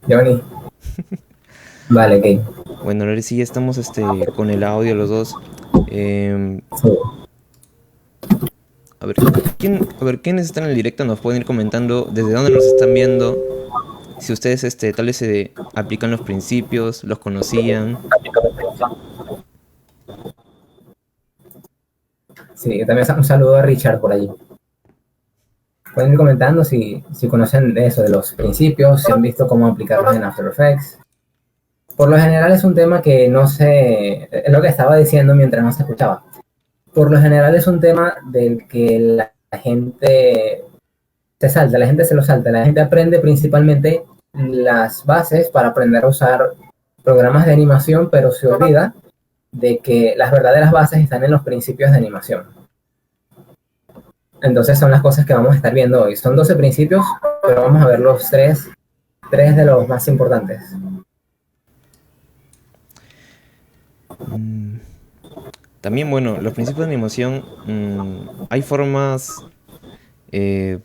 Johnny. Vale, ok. Bueno, ahora sí ya estamos con el audio los dos. Em, Sí. a ver, ¿quiénes están en el directo? Nos pueden ir comentando desde dónde nos están viendo. Si ustedes tal vez se aplican los principios, los conocían. Sí, también un saludo a Richard por allí. Pueden ir comentando si conocen de eso, de los principios, si han visto cómo aplicarlos en After Effects. Por lo general es un tema que no sé, es lo que estaba diciendo mientras no se escuchaba. Por lo general es un tema del que la gente se salta, la gente se lo salta, la gente aprende principalmente las bases para aprender a usar programas de animación, pero se olvida de que las verdaderas bases están en los principios de animación. Entonces son las cosas que vamos a estar viendo hoy. Son 12 principios, pero vamos a ver los tres de los más importantes. Mm, También, bueno, los principios de animación, hay formas. eh,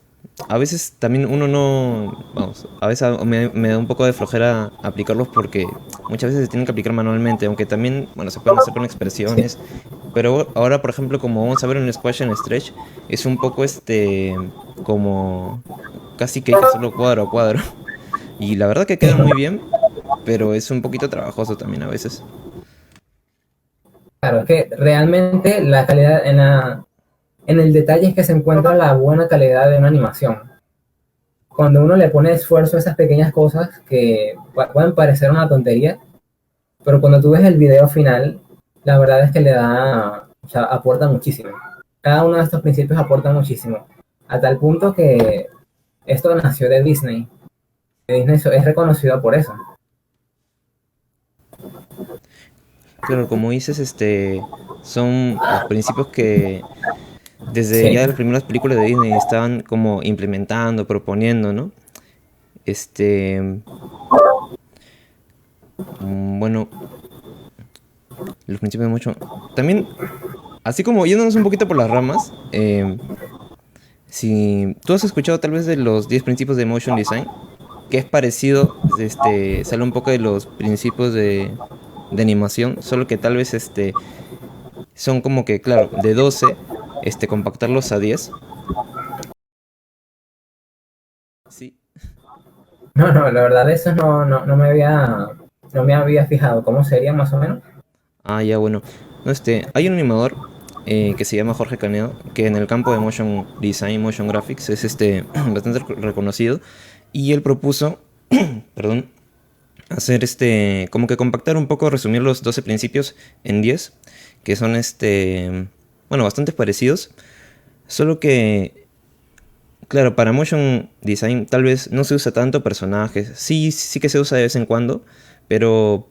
a veces también uno no. Vamos, a veces me da un poco de flojera aplicarlos porque muchas veces se tienen que aplicar manualmente, aunque también, bueno, se pueden hacer con Sí, expresiones. Pero ahora, por ejemplo, como vamos a ver en Squash and Stretch, es un poco como casi que hay que hacerlo cuadro a cuadro. Y la verdad que sí. queda muy bien, pero es un poquito trabajoso también a veces. Claro, es que realmente la calidad en el detalle es que se encuentra la buena calidad de una animación. Cuando uno le pone esfuerzo a esas pequeñas cosas que pueden parecer una tontería, pero cuando tú ves el video final, la verdad es que le da, o sea, aporta muchísimo. Cada uno de estos principios aporta muchísimo. A tal punto que esto nació de Disney. Disney es reconocido por eso. Claro, como dices, son los principios que desde Sí. ya las primeras películas de Disney estaban como implementando, proponiendo, ¿no? Este, bueno, los principios de mucho. También, así como yéndonos un poquito por las ramas, si tú has escuchado tal vez de los 10 principios de Motion Design, que es parecido, sale un poco de los principios de animación, solo que tal vez son como que, claro, de 12 compactarlos a 10. Sí. No, no, la verdad de eso no me había fijado. ¿Cómo sería más o menos? Ah, ya, bueno. No, hay un animador que se llama Jorge Canedo, que en el campo de motion design, motion graphics, es bastante reconocido. Y él propuso, perdón, hacer como que compactar un poco, resumir los 12 principios en 10 que son bueno, bastante parecidos. Solo que, claro, para motion design tal vez no se usa tanto personajes. Sí, sí que se usa de vez en cuando, pero,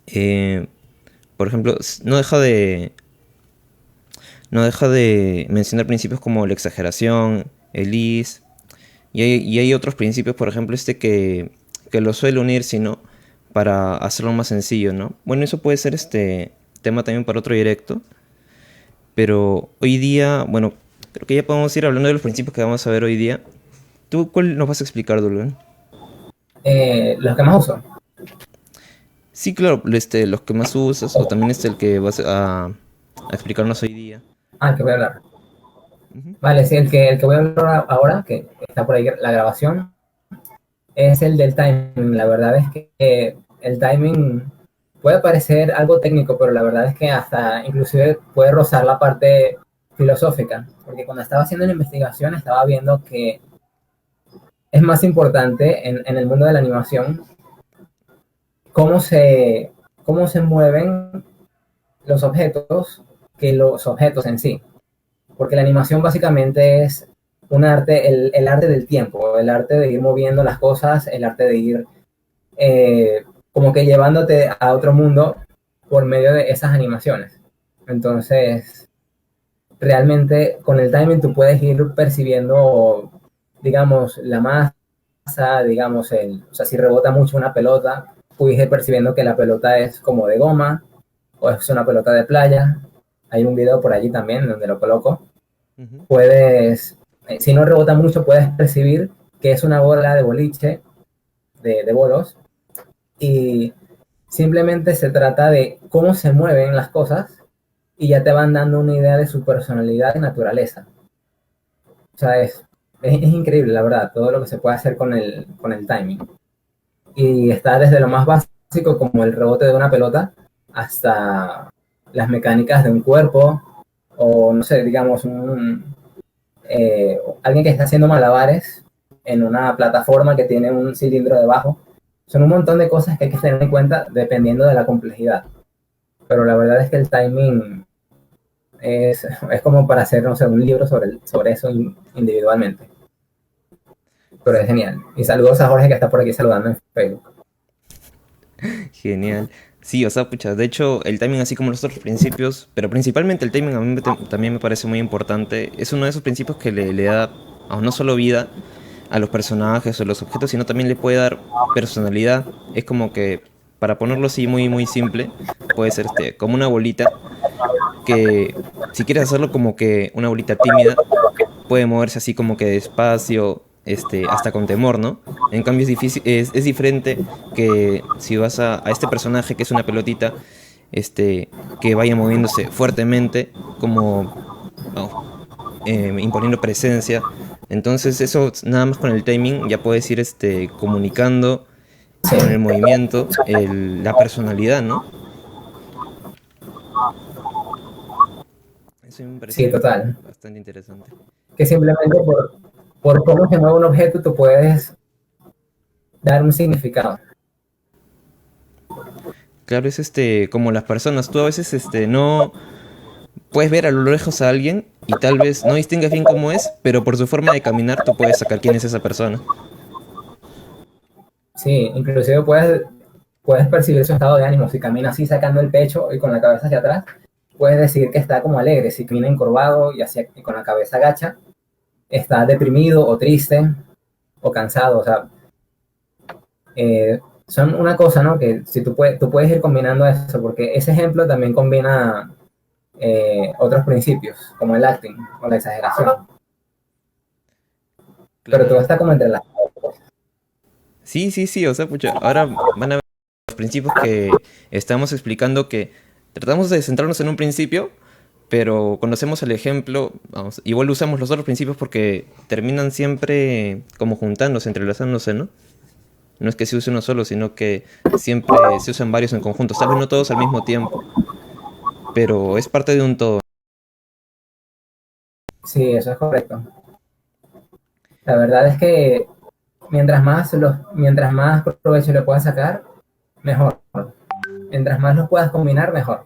eh, por ejemplo, no deja de mencionar principios como la exageración, el is, y hay otros principios, por ejemplo, que lo suele unir, sino para hacerlo más sencillo, ¿no? Bueno, eso puede ser tema también para otro directo, pero hoy día, bueno, creo que ya podemos ir hablando de los principios que vamos a ver hoy día. ¿Tú cuál nos vas a explicar, Dulgan? Los que más uso. Sí, claro, los que más usas, o también el que vas a explicarnos hoy día. Ah, el que voy a hablar. Ujú. Vale, sí, el que voy a hablar ahora, que está por ahí la grabación, es el del timing. La verdad es que el timing puede parecer algo técnico, pero la verdad es que hasta inclusive puede rozar la parte filosófica, porque cuando estaba haciendo la investigación estaba viendo que es más importante en el mundo de la animación cómo cómo se mueven los objetos que los objetos en sí. Porque la animación básicamente es un arte, el arte del tiempo, el arte de ir moviendo las cosas, el arte de ir como que llevándote a otro mundo por medio de esas animaciones. Entonces, realmente con el timing tú puedes ir percibiendo, digamos, la masa, digamos, o sea, si rebota mucho una pelota, puedes ir percibiendo que la pelota es como de goma o es una pelota de playa. Hay un video por allí también donde lo coloco. Ujú. Si no rebota mucho, puedes percibir que es una bola de boliche de bolos y simplemente se trata de cómo se mueven las cosas y ya te van dando una idea de su personalidad y naturaleza. O sea, es increíble, la verdad, todo lo que se puede hacer con el timing. Y está desde lo más básico, como el rebote de una pelota, hasta las mecánicas de un cuerpo, o no sé, digamos, alguien que está haciendo malabares en una plataforma que tiene un cilindro debajo. Son un montón de cosas que hay que tener en cuenta dependiendo de la complejidad. Pero la verdad es que el timing es como para hacer, no sé, un libro sobre eso individualmente. Pero es genial. Y saludos a Jorge que está por aquí saludando en Facebook. Genial. Sí, o sea, pucha, de hecho, el timing, así como los otros principios, pero principalmente el timing a mí también me parece muy importante. Es uno de esos principios que le da a no solo vida a los personajes o los objetos, sino también le puede dar personalidad. Es como que, para ponerlo así muy, muy simple, puede ser como una bolita que, si quieres hacerlo como que una bolita tímida, puede moverse así como que despacio, hasta con temor, ¿no? En cambio es difícil, es diferente que si vas a este personaje que es una pelotita, que vaya moviéndose fuertemente, como oh, imponiendo presencia. Entonces eso nada más con el timing ya puedes ir comunicando Sí, con el movimiento la personalidad, ¿no? Eso me sí, parece total. bastante interesante. Que simplemente por cómo se mueve un objeto tú puedes dar un significado. Claro, es como las personas, tú a veces no puedes ver a lo lejos a alguien y tal vez no distingas bien cómo es, pero por su forma de caminar tú puedes sacar quién es esa persona. Sí, inclusive puedes percibir su estado de ánimo. Si camina así sacando el pecho y con la cabeza hacia atrás, puedes decir que está como alegre. Si camina encorvado y con la cabeza agacha, está deprimido o triste o cansado. O sea, son una cosa, ¿no? Que si tú puedes ir combinando eso, porque ese ejemplo también combina otros principios, como el acting o la exageración. Pero todo Claro. está como entre las... Sí, sí, sí, o sea, pucha, ahora van a ver los principios que estamos explicando que tratamos de centrarnos en un principio, pero cuando hacemos el ejemplo, vamos, igual usamos los otros principios porque terminan siempre como juntándose, entrelazándose, ¿no? No es que se use uno solo, sino que siempre se usan varios en conjunto, tal vez no todos al mismo tiempo, pero es parte de un todo. Sí, eso es correcto. La verdad es que mientras más provecho le puedas sacar, mejor. Mientras más los puedas combinar, mejor.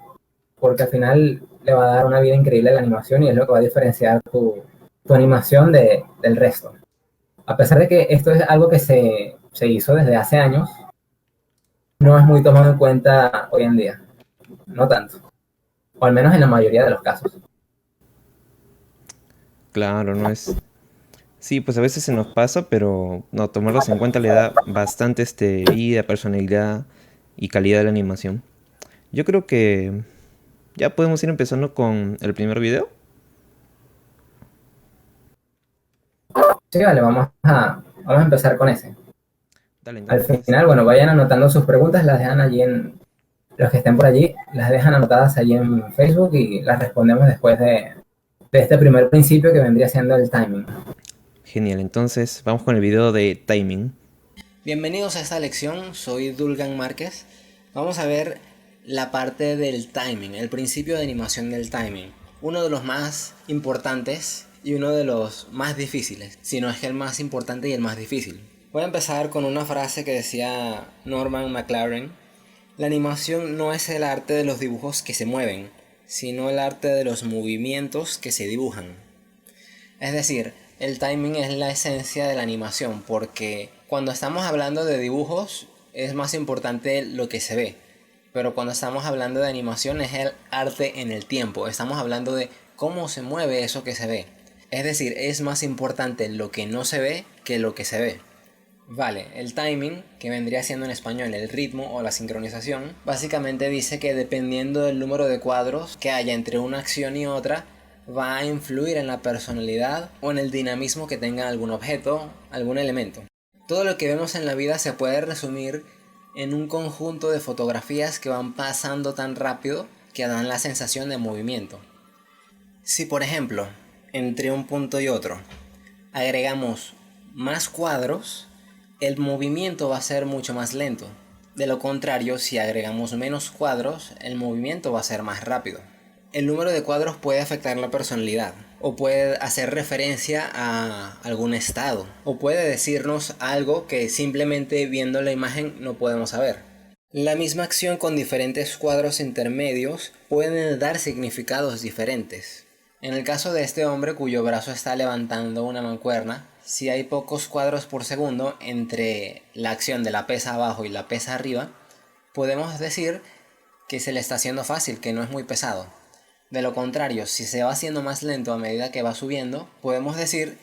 Porque al final le va a dar una vida increíble a la animación y es lo que va a diferenciar tu animación del resto. A pesar de que esto es algo que se hizo desde hace años, no es muy tomado en cuenta hoy en día. No tanto. O al menos en la mayoría de los casos. Claro, no es. Sí, pues a veces se nos pasa, pero no, tomarlos en cuenta le da bastante vida, personalidad y calidad de la animación. Yo creo que ya podemos ir empezando con el primer video. Sí, vale, vamos a empezar con ese. Dale, Al entonces. final, bueno, vayan anotando sus preguntas, las dejan allí los que estén por allí, las dejan anotadas allí en Facebook y las respondemos después de este primer principio que vendría siendo el timing. Genial, entonces vamos con el video de timing. Bienvenidos a esta lección, soy Dulgan Márquez. Vamos a ver la parte del timing, el principio de animación del timing. Uno de los más importantes y uno de los más difíciles, si no es que el más importante y el más difícil. Voy a empezar con una frase que decía Norman McLaren. La animación no es el arte de los dibujos que se mueven, sino el arte de los movimientos que se dibujan. Es decir, el timing es la esencia de la animación, porque cuando estamos hablando de dibujos es más importante lo que se ve, pero cuando estamos hablando de animación es el arte en el tiempo, estamos hablando de cómo se mueve eso que se ve. Es decir, es más importante lo que no se ve que lo que se ve. Vale, el timing, que vendría siendo en español el ritmo o la sincronización, básicamente dice que dependiendo del número de cuadros que haya entre una acción y otra, va a influir en la personalidad o en el dinamismo que tenga algún objeto, algún elemento. Todo lo que vemos en la vida se puede resumir en un conjunto de fotografías que van pasando tan rápido que dan la sensación de movimiento. Si por ejemplo, entre un punto y otro, agregamos más cuadros, el movimiento va a ser mucho más lento. De lo contrario, si agregamos menos cuadros, el movimiento va a ser más rápido. El número de cuadros puede afectar la personalidad, o puede hacer referencia a algún estado, o puede decirnos algo que simplemente viendo la imagen no podemos saber. La misma acción con diferentes cuadros intermedios pueden dar significados diferentes. En el caso de este hombre cuyo brazo está levantando una mancuerna, si hay pocos cuadros por segundo entre la acción de la pesa abajo y la pesa arriba, podemos decir que se le está haciendo fácil, que no es muy pesado. De lo contrario, si se va haciendo más lento a medida que va subiendo, podemos decir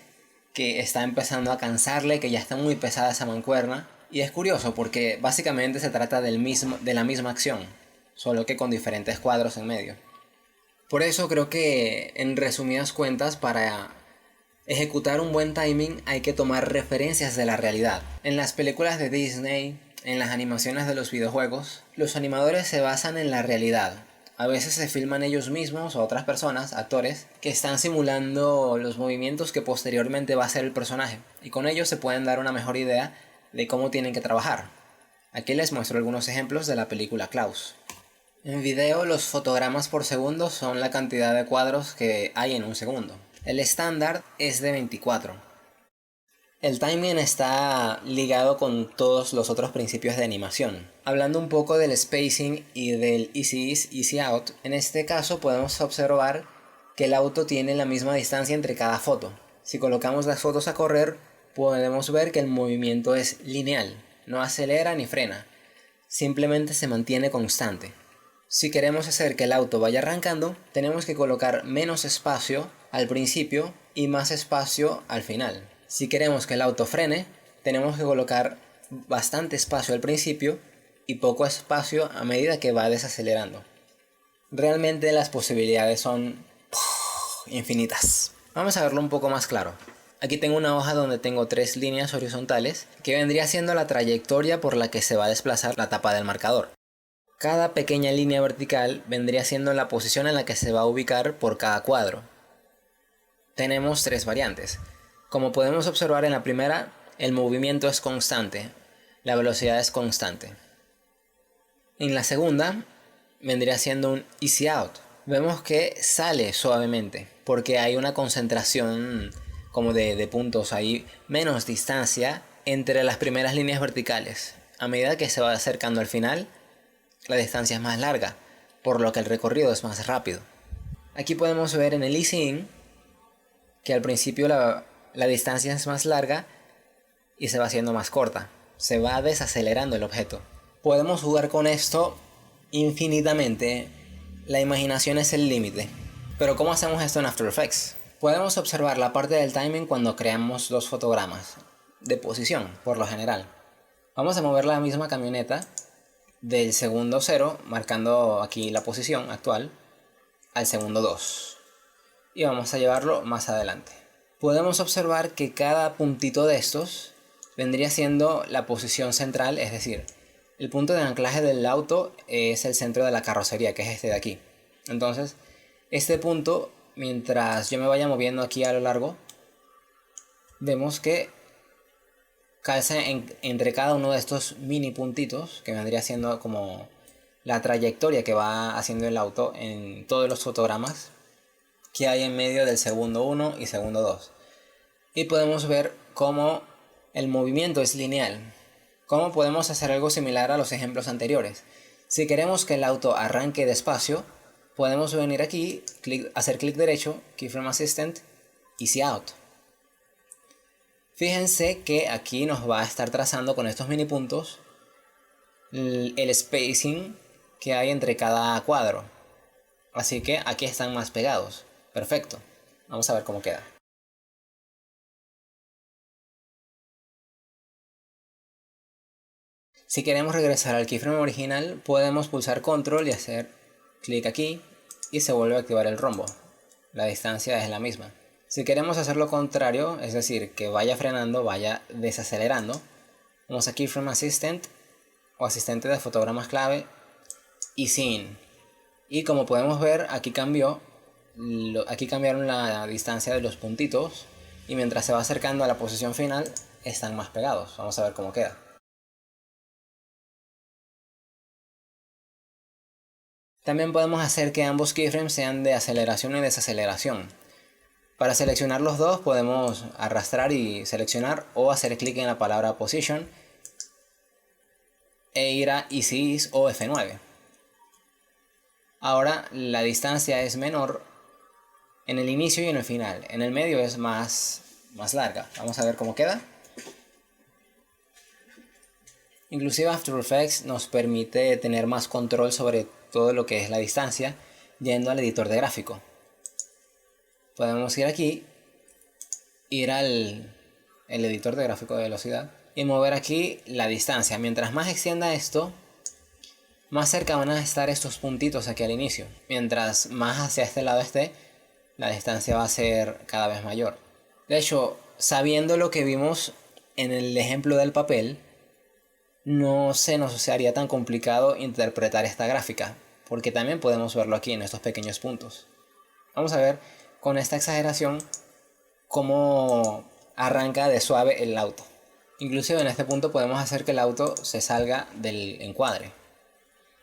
que está empezando a cansarle, que ya está muy pesada esa mancuerna. Y es curioso porque básicamente se trata de la misma acción, solo que con diferentes cuadros en medio. Por eso creo que, en resumidas cuentas, para ejecutar un buen timing hay que tomar referencias de la realidad. En las películas de Disney, en las animaciones de los videojuegos, los animadores se basan en la realidad. A veces se filman ellos mismos o otras personas, actores, que están simulando los movimientos que posteriormente va a hacer el personaje, y con ellos se pueden dar una mejor idea de cómo tienen que trabajar. Aquí les muestro algunos ejemplos de la película Klaus. En video, los fotogramas por segundo son la cantidad de cuadros que hay en un segundo. El estándar es de 24. El timing está ligado con todos los otros principios de animación. Hablando un poco del spacing y del easy in, easy out, en este caso podemos observar que el auto tiene la misma distancia entre cada foto. Si colocamos las fotos a correr, podemos ver que el movimiento es lineal, no acelera ni frena, simplemente se mantiene constante. Si queremos hacer que el auto vaya arrancando, tenemos que colocar menos espacio al principio y más espacio al final. Si queremos que el auto frene, tenemos que colocar bastante espacio al principio y poco espacio a medida que va desacelerando. Realmente las posibilidades son infinitas. Vamos a verlo un poco más claro. Aquí tengo una hoja donde tengo 3 líneas horizontales que vendría siendo la trayectoria por la que se va a desplazar la tapa del marcador. Cada pequeña línea vertical vendría siendo la posición en la que se va a ubicar por cada cuadro. Tenemos 3 variantes. Como podemos observar en la primera, el movimiento es constante, la velocidad es constante. En la segunda, vendría siendo un easy out. Vemos que sale suavemente, porque hay una concentración como de puntos, hay menos distancia entre las primeras líneas verticales. A medida que se va acercando al final, la distancia es más larga, por lo que el recorrido es más rápido. Aquí podemos ver en el easy in que al principio la distancia es más larga y se va haciendo más corta. Se va desacelerando el objeto. Podemos jugar con esto infinitamente. La imaginación es el límite. Pero ¿cómo hacemos esto en After Effects? Podemos observar la parte del timing cuando creamos 2 fotogramas de posición, por lo general. Vamos a mover la misma camioneta del segundo 0, marcando aquí la posición actual, al segundo 2. Y vamos a llevarlo más adelante. Podemos observar que cada puntito de estos vendría siendo la posición central, es decir, el punto de anclaje del auto es el centro de la carrocería, que es este de aquí. Entonces, este punto, mientras yo me vaya moviendo aquí a lo largo, vemos que calza entre cada uno de estos mini puntitos, que vendría siendo como la trayectoria que va haciendo el auto en todos los fotogramas que hay en medio del segundo 1 y segundo 2. Y podemos ver cómo el movimiento es lineal. ¿Cómo podemos hacer algo similar a los ejemplos anteriores? Si queremos que el auto arranque despacio, podemos venir aquí, hacer clic derecho, Keyframe Assistant, Easy Out. Fíjense que aquí nos va a estar trazando con estos mini puntos el spacing que hay entre cada cuadro. Así que aquí están más pegados. Perfecto. Vamos a ver cómo queda. Si queremos regresar al keyframe original, podemos pulsar control y hacer clic aquí y se vuelve a activar el rombo. La distancia es la misma. Si queremos hacer lo contrario, es decir, que vaya frenando, vaya desacelerando, Vamos a Keyframe Assistant o asistente de fotogramas clave y Scene. Y como podemos ver, aquí cambiaron la distancia de los puntitos y mientras se va acercando a la posición final están más pegados. Vamos a ver cómo queda. También podemos hacer que ambos keyframes sean de aceleración y desaceleración. Para seleccionar los dos podemos arrastrar y seleccionar o hacer clic en la palabra Position e ir a Easy Ease o F9. Ahora la distancia es menor en el inicio y en el final. En el medio es más larga. Vamos a ver cómo queda. Inclusive After Effects nos permite tener más control sobre todo lo que es la distancia yendo al editor de gráfico. Podemos ir aquí, ir al editor de gráfico de velocidad y mover aquí la distancia. Mientras más extienda esto, más cerca van a estar estos puntitos aquí al inicio. Mientras más hacia este lado esté, la distancia va a ser cada vez mayor. De hecho, sabiendo lo que vimos en el ejemplo del papel, no se nos haría tan complicado interpretar esta gráfica, porque también podemos verlo aquí en estos pequeños puntos. Vamos a ver con esta exageración cómo arranca de suave el auto. Inclusive en este punto podemos hacer que el auto se salga del encuadre.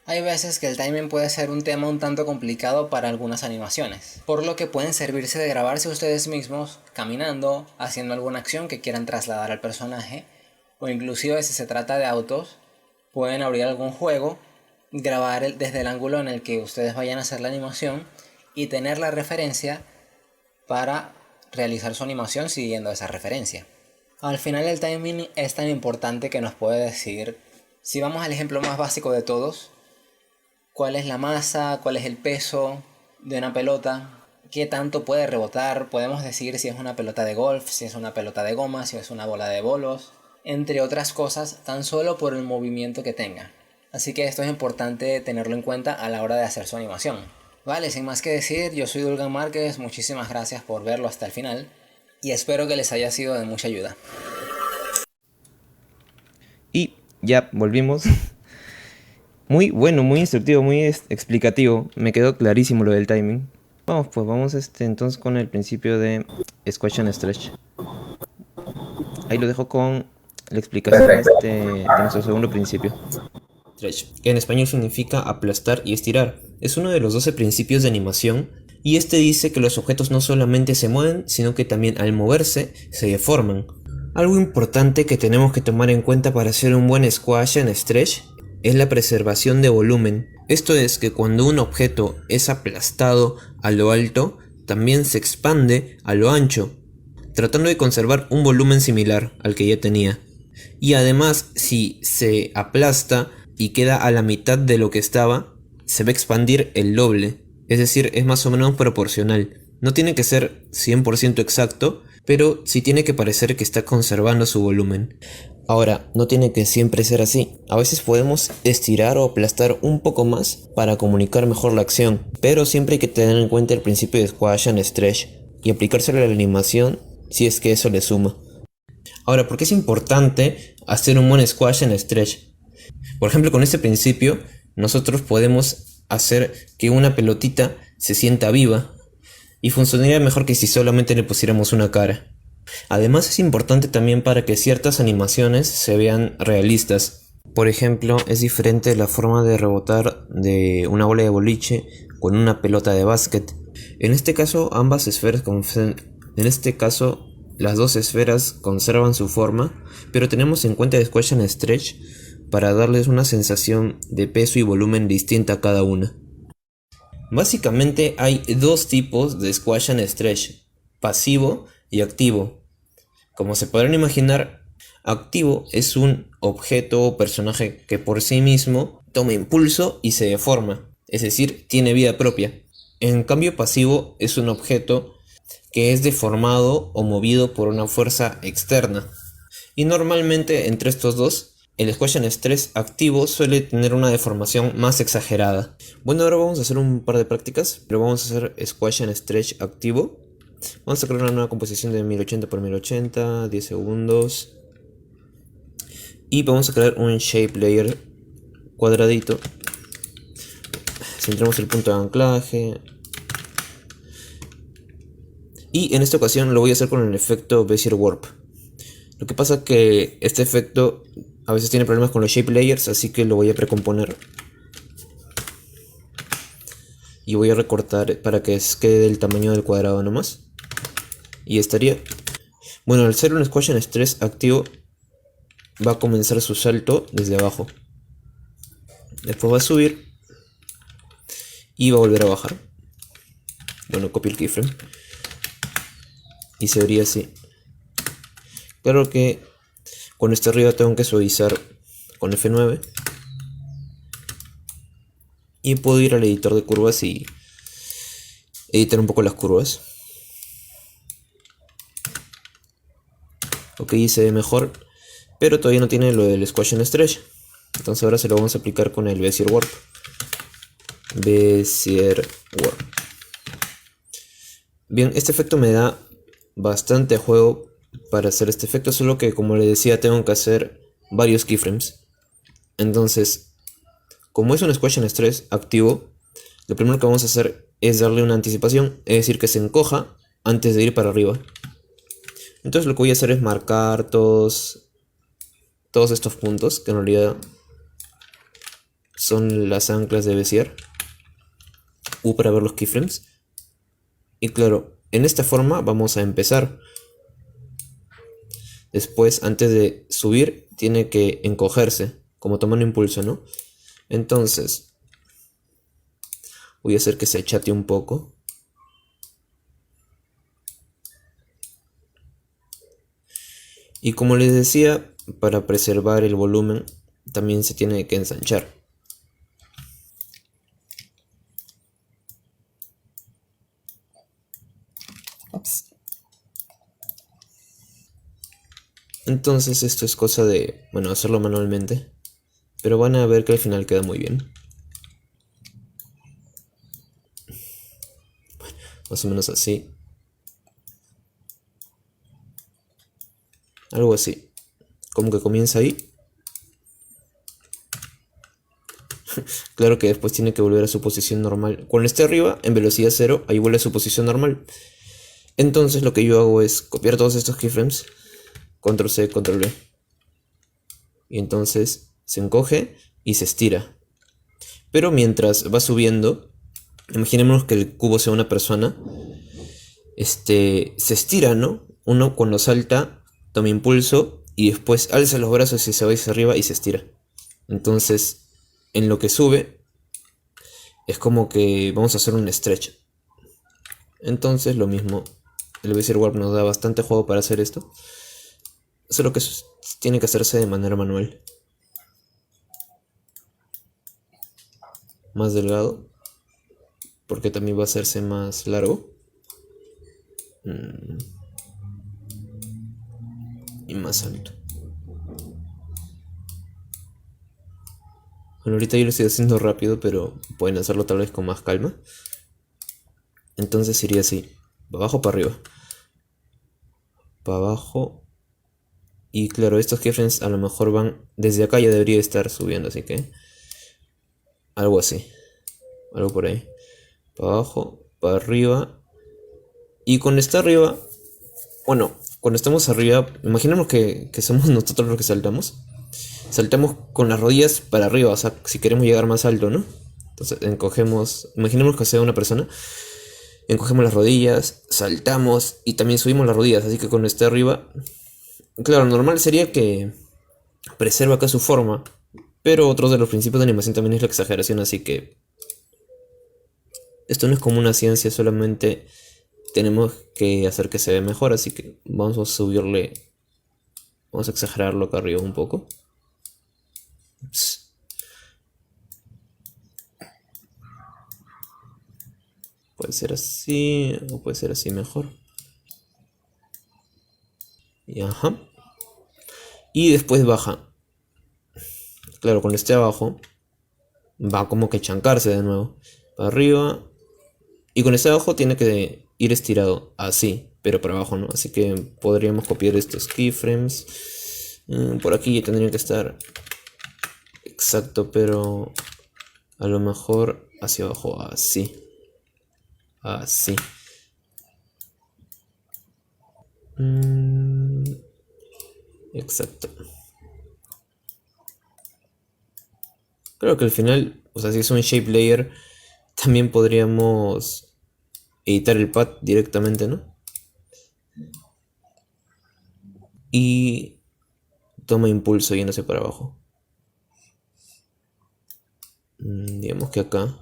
Hay veces que el timing puede ser un tema un tanto complicado para algunas animaciones, por lo que pueden servirse de grabarse ustedes mismos caminando, haciendo alguna acción que quieran trasladar al personaje, o inclusive si se trata de autos, pueden abrir algún juego, grabar desde el ángulo en el que ustedes vayan a hacer la animación y tener la referencia para realizar su animación siguiendo esa referencia. Al final el timing es tan importante que nos puede decir, si vamos al ejemplo más básico de todos, cuál es la masa, cuál es el peso de una pelota, qué tanto puede rebotar, podemos decir si es una pelota de golf, si es una pelota de goma, si es una bola de bolos, entre otras cosas, tan solo por el movimiento que tenga. Así que esto es importante tenerlo en cuenta a la hora de hacer su animación. Vale, sin más que decir, yo soy Dulgan Márquez, muchísimas gracias por verlo hasta el final y espero que les haya sido de mucha ayuda. Y ya volvimos. Muy bueno, muy instructivo, muy explicativo. Me quedó clarísimo lo del timing. Vamos entonces con el principio de Squash and Stretch. Ahí lo dejo con la explicación de nuestro segundo principio. Stretch, que en español significa aplastar y estirar. Es uno de los 12 principios de animación y este dice que los objetos no solamente se mueven, sino que también al moverse se deforman. Algo importante que tenemos que tomar en cuenta para hacer un buen Squash and Stretch es la preservación de volumen. Esto es que cuando un objeto es aplastado a lo alto, también se expande a lo ancho, tratando de conservar un volumen similar al que ya tenía. Y además, si se aplasta y queda a la mitad de lo que estaba, se va a expandir el doble. Es decir, es más o menos proporcional. No tiene que ser 100% exacto, pero sí tiene que parecer que está conservando su volumen. Ahora, no tiene que siempre ser así. A veces podemos estirar o aplastar un poco más para comunicar mejor la acción, pero siempre hay que tener en cuenta el principio de Squash and Stretch y aplicárselo a la animación si es que eso le suma. Ahora, ¿por qué es importante hacer un buen Squash and Stretch? Por ejemplo, con este principio, nosotros podemos hacer que una pelotita se sienta viva y funcionaría mejor que si solamente le pusiéramos una cara. Además es importante también para que ciertas animaciones se vean realistas. Por ejemplo, es diferente la forma de rebotar de una bola de boliche con una pelota de básquet. En este caso, las dos esferas conservan su forma, pero tenemos en cuenta el Squash and Stretch para darles una sensación de peso y volumen distinta a cada una. Básicamente hay dos tipos de Squash and Stretch, pasivo y activo. Como se podrán imaginar, activo es un objeto o personaje que por sí mismo toma impulso y se deforma, es decir, tiene vida propia. En cambio, pasivo es un objeto que es deformado o movido por una fuerza externa. Y normalmente entre estos dos, el Squash and Stretch activo suele tener una deformación más exagerada. Bueno, ahora vamos a hacer un par de prácticas, pero vamos a hacer Squash and Stretch activo. Vamos a crear una nueva composición de 1080 por 1080, 10 segundos. Y vamos a crear un shape layer cuadradito. Centramos el punto de anclaje. Y en esta ocasión lo voy a hacer con el efecto Bezier Warp. Lo que pasa es que este efecto a veces tiene problemas con los shape layers, así que lo voy a precomponer. Y voy a recortar para que quede del tamaño del cuadrado nomás. Y estaría. Bueno, al ser un Squash and Stress activo, va a comenzar su salto desde abajo. Después va a subir y va a volver a bajar. Bueno, copio el keyframe y se vería así. Claro que con este arriba tengo que suavizar con F9 y puedo ir al editor de curvas y editar un poco las curvas. Ok, se ve mejor, pero todavía no tiene lo del Squash and Stretch. Entonces ahora se lo vamos a aplicar con el Bezier Warp. Bezier Warp. Bien, este efecto me da bastante juego para hacer este efecto, solo que como les decía tengo que hacer varios keyframes. Entonces, como es un Squash and Stress activo, lo primero que vamos a hacer es darle una anticipación, es decir, que se encoja antes de ir para arriba. Entonces lo que voy a hacer es marcar todos estos puntos, que en realidad son las anclas de Bezier. U para ver los keyframes. Y claro, en esta forma vamos a empezar. Después, antes de subir, tiene que encogerse, como tomando impulso, ¿no? Entonces, voy a hacer que se achate un poco. Y como les decía, para preservar el volumen, también se tiene que ensanchar. Ups. Entonces esto es cosa de, bueno, hacerlo manualmente. Pero van a ver que al final queda muy bien. Bueno, más o menos así. Algo así. Como que comienza ahí. Claro que después tiene que volver a su posición normal. Cuando esté arriba, en velocidad 0, ahí vuelve a su posición normal. Entonces lo que yo hago es copiar todos estos keyframes. Control C, Control V. Y entonces se encoge y se estira. Pero mientras va subiendo, imaginémonos que el cubo sea una persona. Se estira, ¿no? Uno cuando salta toma impulso y después alza los brazos y se va hacia arriba y se estira. Entonces, en lo que sube, es como que vamos a hacer un stretch. Entonces, lo mismo. El Bezier Warp nos da bastante juego para hacer esto. Solo que tiene que hacerse de manera manual. Más delgado. Porque también va a hacerse más largo. Y más alto. Bueno, ahorita yo lo estoy haciendo rápido, pero pueden hacerlo tal vez con más calma. Entonces sería así. De abajo para arriba. Para abajo. Y claro, estos keyframes a lo mejor van... Desde acá ya debería estar subiendo, así que... Algo así. Algo por ahí. Para abajo, para arriba. Y cuando está arriba... Bueno, cuando estamos arriba... Imaginemos que somos nosotros los que saltamos. Saltamos con las rodillas para arriba, o sea, si queremos llegar más alto, ¿no? Entonces encogemos... Imaginemos que sea una persona. Encogemos las rodillas, saltamos y también subimos las rodillas. Así que cuando esté arriba... Claro, normal sería que preserva acá su forma, pero otro de los principios de animación también es la exageración, así que esto no es como una ciencia, solamente tenemos que hacer que se vea mejor, así que vamos a subirle, vamos a exagerarlo acá arriba un poco. Ups. Puede ser así, o puede ser así mejor. Y ajá. Y después baja. Claro, cuando esté abajo, va como que chancarse de nuevo. Para arriba. Y con esté abajo tiene que ir estirado así, pero para abajo, ¿no? Así que podríamos copiar estos keyframes. Por aquí ya tendría que estar exacto, pero a lo mejor hacia abajo, así. Así. Exacto. Creo que al final, o sea, si es un shape layer, también podríamos editar el pad directamente, ¿no? Y toma impulso yéndose para abajo. Digamos que acá.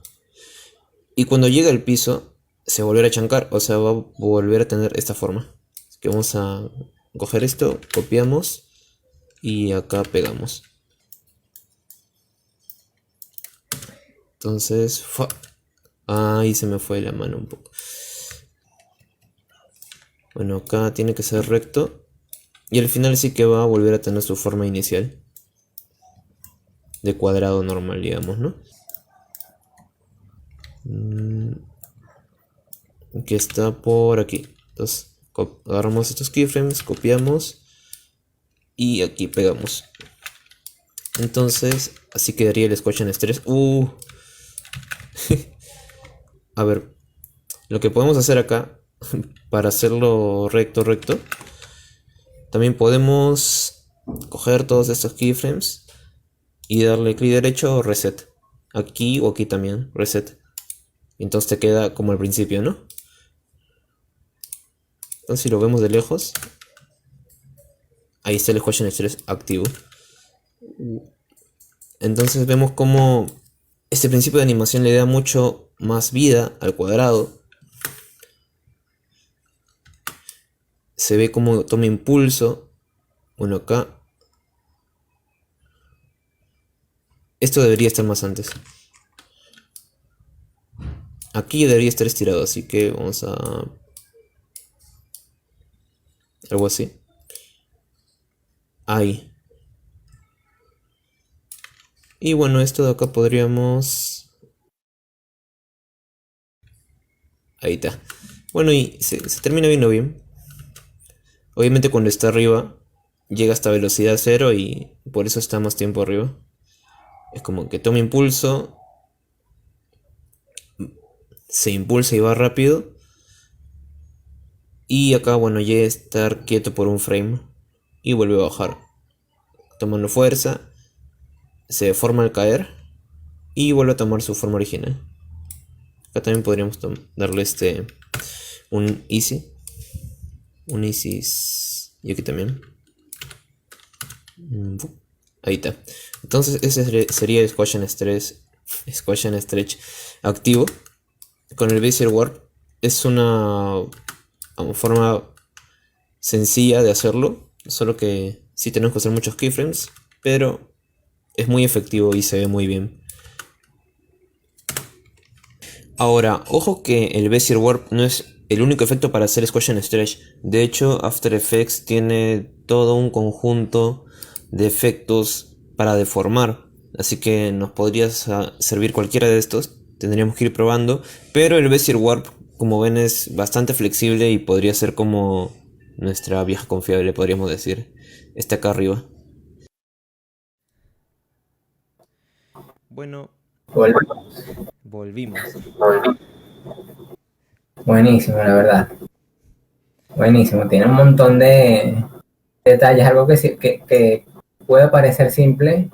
Y cuando llega al piso, se va a volver a chancar, o sea, va a volver a tener esta forma. Así que vamos a coger esto, copiamos y acá pegamos. Entonces, ahí se me fue la mano un poco. Bueno, acá tiene que ser recto. Y al final sí que va a volver a tener su forma inicial. De cuadrado normal, digamos, ¿no? Que está por aquí. Entonces, agarramos estos keyframes, copiamos. Y aquí pegamos. Entonces, así quedaría el Squash and Stretch. A ver, lo que podemos hacer acá, para hacerlo recto, también podemos coger todos estos keyframes y darle clic derecho o reset. Aquí o aquí también, reset. Y entonces te queda como al principio, ¿no? Entonces si lo vemos de lejos, ahí está el Squash and Stretch activo. Entonces vemos como este principio de animación le da mucho más vida al cuadrado. Se ve como toma impulso. Bueno, acá. Esto debería estar más antes. Aquí debería estar estirado, así que vamos a... algo así. Ahí. Y bueno, esto de acá podríamos... ahí está. Bueno, y se termina viendo bien. Obviamente cuando está arriba llega hasta velocidad 0 y por eso está más tiempo arriba. Es como que toma impulso, se impulsa y va rápido. Y acá, bueno, llega a estar quieto por un frame y vuelve a bajar. Tomando fuerza, se deforma al caer y vuelve a tomar su forma original. Acá también podríamos darle un easy. Un easy. Y aquí también. Ahí está. Entonces ese sería el Squash and Stretch activo. Con el Bezier Warp es una forma sencilla de hacerlo. Solo que sí tenemos que hacer muchos keyframes. Pero es muy efectivo y se ve muy bien. Ahora, ojo que el Bezier Warp no es el único efecto para hacer Squash and Stretch. De hecho, After Effects tiene todo un conjunto de efectos para deformar. Así que nos podría servir cualquiera de estos. Tendríamos que ir probando. Pero el Bezier Warp, como ven, es bastante flexible y podría ser como nuestra vieja confiable, podríamos decir. Está acá arriba. Bueno, volvimos. Buenísimo, la verdad. Buenísimo. Tiene un montón de detalles, algo que puede parecer simple,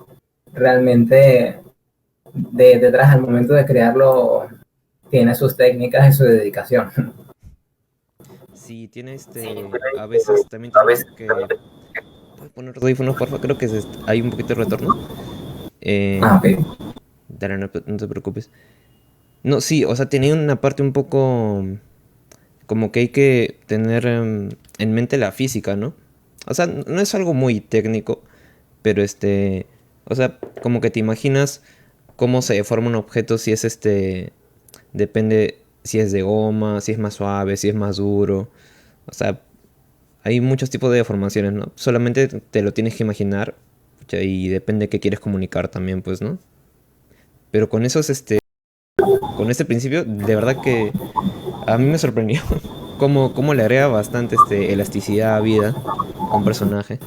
realmente detrás al momento de crearlo tiene sus técnicas y su dedicación. Sí, tiene a veces también tienes que... ¿Puedes poner los audífonos, porfa? Creo que hay un poquito de retorno. Ok. Dale, no te preocupes. No, sí, o sea, tenía una parte un poco... como que hay que tener en mente la física, ¿no? O sea, no es algo muy técnico, pero o sea, como que te imaginas cómo se deforma un objeto si es depende si es de goma, si es más suave, si es más duro. O sea, hay muchos tipos de deformaciones, ¿no? Solamente te lo tienes que imaginar, pucha, y depende qué quieres comunicar también, pues, ¿no? Pero con con este principio, de verdad que a mí me sorprendió cómo le agrega bastante elasticidad a vida a un personaje.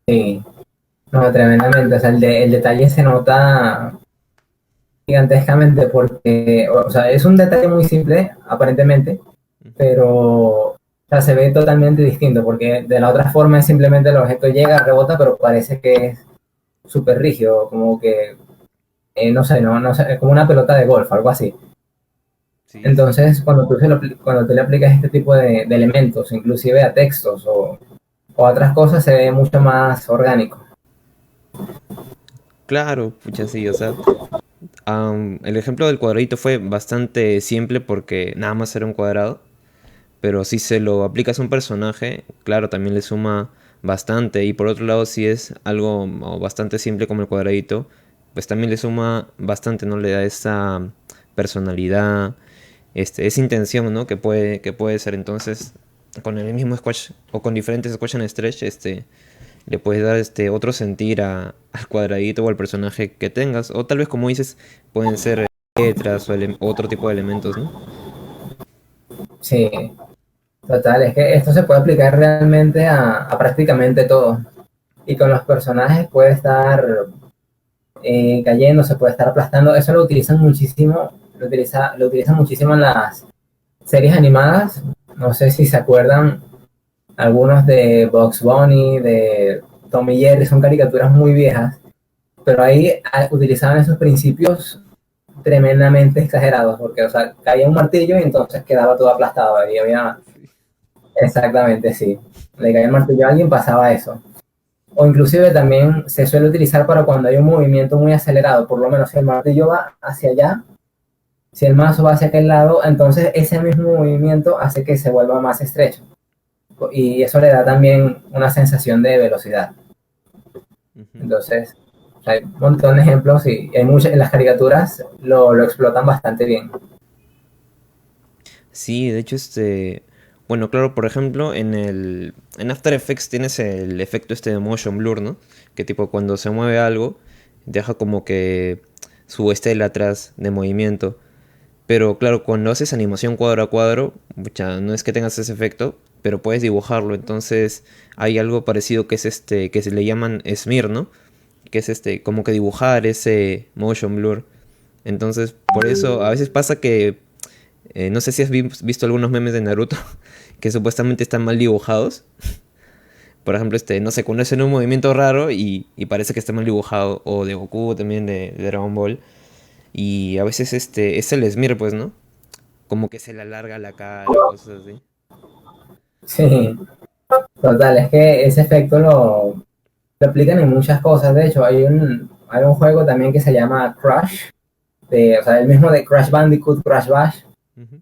Sí, no, tremendamente. O sea, el detalle se nota gigantescamente porque, o sea, es un detalle muy simple, aparentemente, Ujú. pero o sea, se ve totalmente distinto porque de la otra forma es simplemente el objeto llega, rebota, pero parece que es súper rígido, como que, no sé, no sé, es como una pelota de golf, algo así. Sí, sí. Entonces, cuando tú le aplicas este tipo de elementos, inclusive a textos o a otras cosas, se ve mucho más orgánico. Claro, pucha, sí, o sea, el ejemplo del cuadradito fue bastante simple porque nada más era un cuadrado, pero si se lo aplicas a un personaje, claro, también le suma bastante. Y por otro lado, si es algo bastante simple como el cuadradito, pues también le suma bastante, ¿no? Le da esa personalidad, esa intención, ¿no? Que puede ser. Entonces, con el mismo squash o con diferentes squash and stretch, le puedes dar otro sentir al cuadradito o al personaje que tengas. O tal vez, como dices, pueden ser letras o otro tipo de elementos, ¿no? Sí, total, es que esto se puede aplicar realmente a prácticamente todo. Y con los personajes puede estar cayendo, se puede estar aplastando. Eso lo utilizan muchísimo, lo utilizan muchísimo en las series animadas. No sé si se acuerdan algunos de Bugs Bunny, de Tom y Jerry, son caricaturas muy viejas, pero ahí utilizaban esos principios tremendamente exagerados, porque, o sea, caía un martillo y entonces quedaba todo aplastado. Ahí había, exactamente, sí. Le caía el martillo a alguien, pasaba eso. O inclusive también se suele utilizar para cuando hay un movimiento muy acelerado, por lo menos si el martillo va hacia allá, si el mazo va hacia aquel lado, entonces ese mismo movimiento hace que se vuelva más estrecho. Y eso le da también una sensación de velocidad. Ujú. Entonces, hay un montón de ejemplos y hay muchas, en las caricaturas lo explotan bastante bien. Sí, de hecho, bueno, claro, por ejemplo, en After Effects tienes el efecto de motion blur, ¿no? Que tipo cuando se mueve algo, deja como que su estela atrás de movimiento. Pero claro, cuando haces animación cuadro a cuadro, pucha, no es que tengas ese efecto, pero puedes dibujarlo. Entonces hay algo parecido que es que se le llaman smear, ¿no? Que es como que dibujar ese motion blur. Entonces, por eso a veces pasa que no sé si has visto algunos memes de Naruto que supuestamente están mal dibujados. Por ejemplo, no sé, cuando hacen un movimiento raro y parece que está mal dibujado. O de Goku también de Dragon Ball. Y a veces es el Smear, pues, ¿no? Como que se le alarga la cara, cosas así. Sí, total, es que ese efecto lo aplican en muchas cosas. De hecho, hay un juego también que se llama Crash, o sea, el mismo de Crash Bandicoot, Crash Bash. Ujú.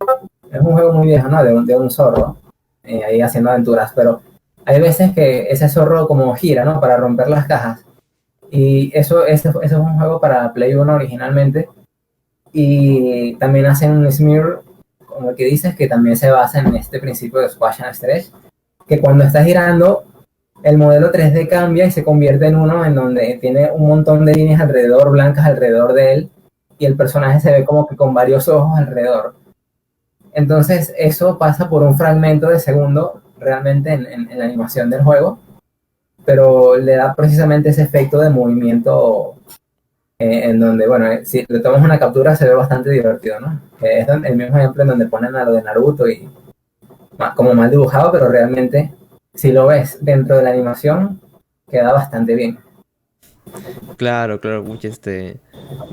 Es un juego muy viejo, ¿no? De un zorro ahí haciendo aventuras, pero hay veces que ese zorro como gira, ¿no? Para romper las cajas. Y eso es un juego para Play 1 originalmente. Y también hacen un smear, como el que dices, que también se basa en este principio de squash and stretch, que cuando está girando, el modelo 3D cambia y se convierte en uno en donde tiene un montón de líneas alrededor, blancas alrededor de él, y el personaje se ve como que con varios ojos alrededor. Entonces eso pasa por un fragmento de segundo realmente en la animación del juego, pero le da precisamente ese efecto de movimiento en donde, bueno, si le tomas una captura se ve bastante divertido, ¿no? Es el mismo ejemplo en donde ponen a lo de Naruto y como mal dibujado, pero realmente si lo ves dentro de la animación queda bastante bien. Claro, claro, pucha, De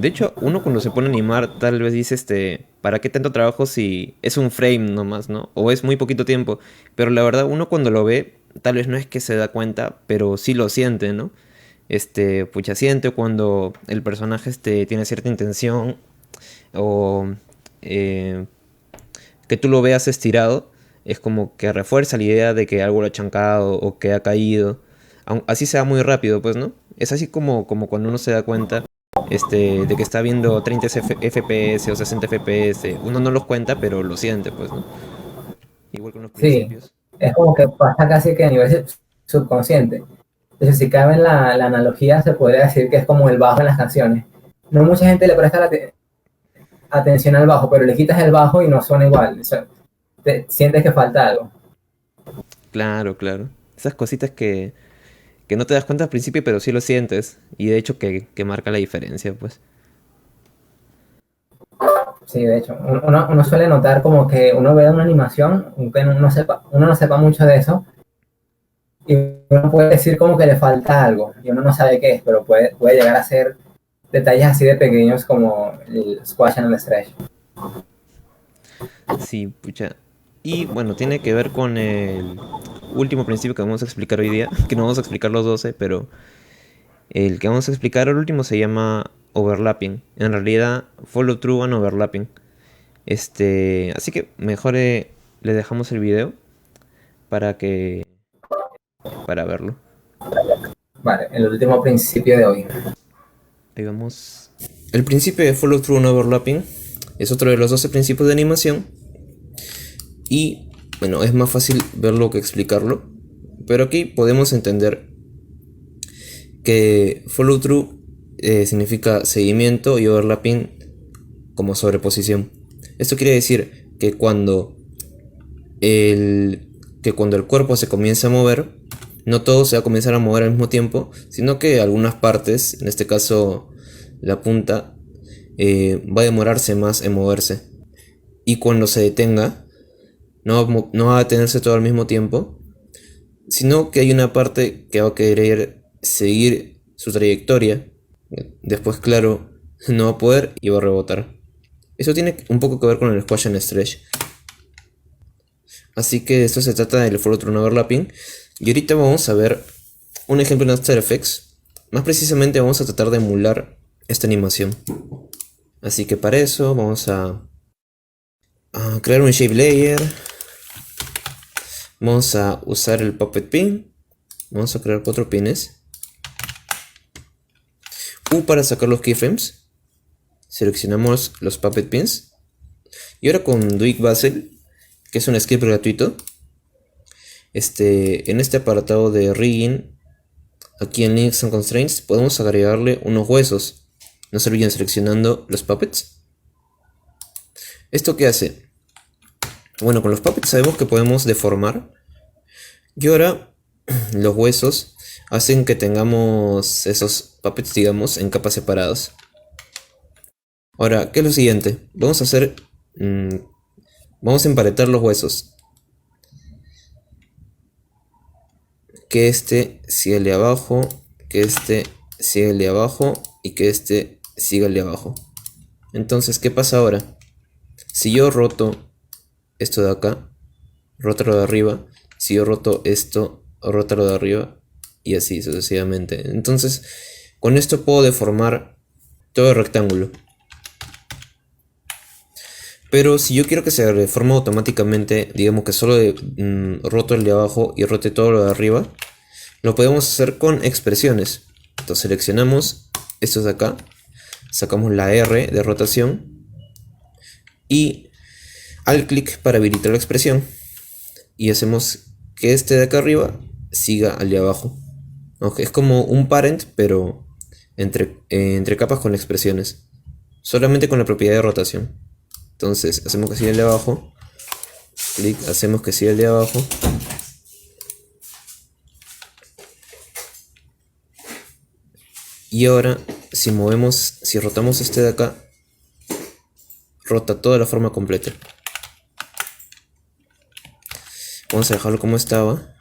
hecho, uno cuando se pone a animar, tal vez dice, ¿para qué tanto trabajo si es un frame nomás, ¿no? O es muy poquito tiempo. Pero la verdad, uno cuando lo ve, tal vez no es que se da cuenta, pero sí lo siente, ¿no? Pucha, siente cuando el personaje, tiene cierta intención o eh, que tú lo veas estirado, es como que refuerza la idea de que algo lo ha chancado o que ha caído. Así sea muy rápido, pues, ¿no? Es así como cuando uno se da cuenta de que está viendo 30 FPS o 60 FPS. Uno no los cuenta, pero lo siente, pues, ¿no? Igual con los Sí, principios. es como que pasa casi que a nivel subconsciente. Entonces, si cabe en la analogía, se podría decir que es como el bajo en las canciones. No mucha gente le presta atención al bajo, pero le quitas el bajo y no suena igual. O sea, sientes que falta algo. Claro, claro. Esas cositas que que no te das cuenta al principio, pero sí lo sientes. Y de hecho que marca la diferencia, pues. Sí, de hecho, uno suele notar como que uno ve una animación, aunque uno no sepa mucho de eso, y uno puede decir como que le falta algo, y uno no sabe qué es, pero puede llegar a ser detalles así de pequeños como el squash and el stretch. Sí, pucha. Y bueno, tiene que ver con el último principio que vamos a explicar hoy día, que no vamos a explicar los 12, pero el que vamos a explicar el último se llama overlapping. En realidad, follow through and overlapping. Así que mejor le dejamos el video para que para verlo. Vale, el último principio de hoy. Ahí vamos. El principio de follow through and overlapping es otro de los 12 principios de animación. Y bueno, es más fácil verlo que explicarlo. Pero aquí podemos entender que follow through significa seguimiento y overlapping como sobreposición. Esto quiere decir que cuando el cuerpo se comienza a mover, no todo se va a comenzar a mover al mismo tiempo, sino que algunas partes, en este caso la punta, va a demorarse más en moverse. Y cuando se detenga, no va a detenerse todo al mismo tiempo, sino que hay una parte que va a querer seguir su trayectoria. Después, claro, no va a poder y va a rebotar. Eso tiene un poco que ver con el squash and stretch. Así que esto se trata del follow through and overlapping. Y ahorita vamos a ver un ejemplo en After Effects. Más precisamente vamos a tratar de emular esta animación. Así que para eso vamos a crear un shape layer. Vamos a usar el puppet pin. Vamos a crear 4 pines. Para sacar los keyframes, seleccionamos los puppet pins. Y ahora con Duik Basel, que es un script gratuito, en este apartado de rigging, aquí en Links and Constraints, podemos agregarle unos huesos. No se olviden seleccionando los puppets. ¿Esto qué hace? Bueno, con los puppets sabemos que podemos deformar. Y ahora los huesos hacen que tengamos esos puppets, digamos, en capas separadas. Ahora, ¿qué es lo siguiente? Vamos a hacer... vamos a emparetar los huesos. Que este siga el de abajo, que este siga el de abajo y que este siga el de abajo. Entonces, ¿qué pasa ahora? Si yo roto esto de acá, rótalo de arriba. Si yo roto esto, rótalo de arriba. Y así sucesivamente. Entonces, con esto puedo deformar todo el rectángulo. Pero si yo quiero que se deforme automáticamente, digamos que solo roto el de abajo y rote todo lo de arriba, lo podemos hacer con expresiones. Entonces seleccionamos estos de acá, sacamos la R de rotación y al clic para habilitar la expresión y hacemos que este de acá arriba siga al de abajo. Okay, es como un parent, pero entre capas con expresiones, solamente con la propiedad de rotación. Entonces hacemos que siga el de abajo, clic, hacemos que siga el de abajo, y ahora si rotamos este de acá, rota toda la forma completa. Vamos a dejarlo como estaba,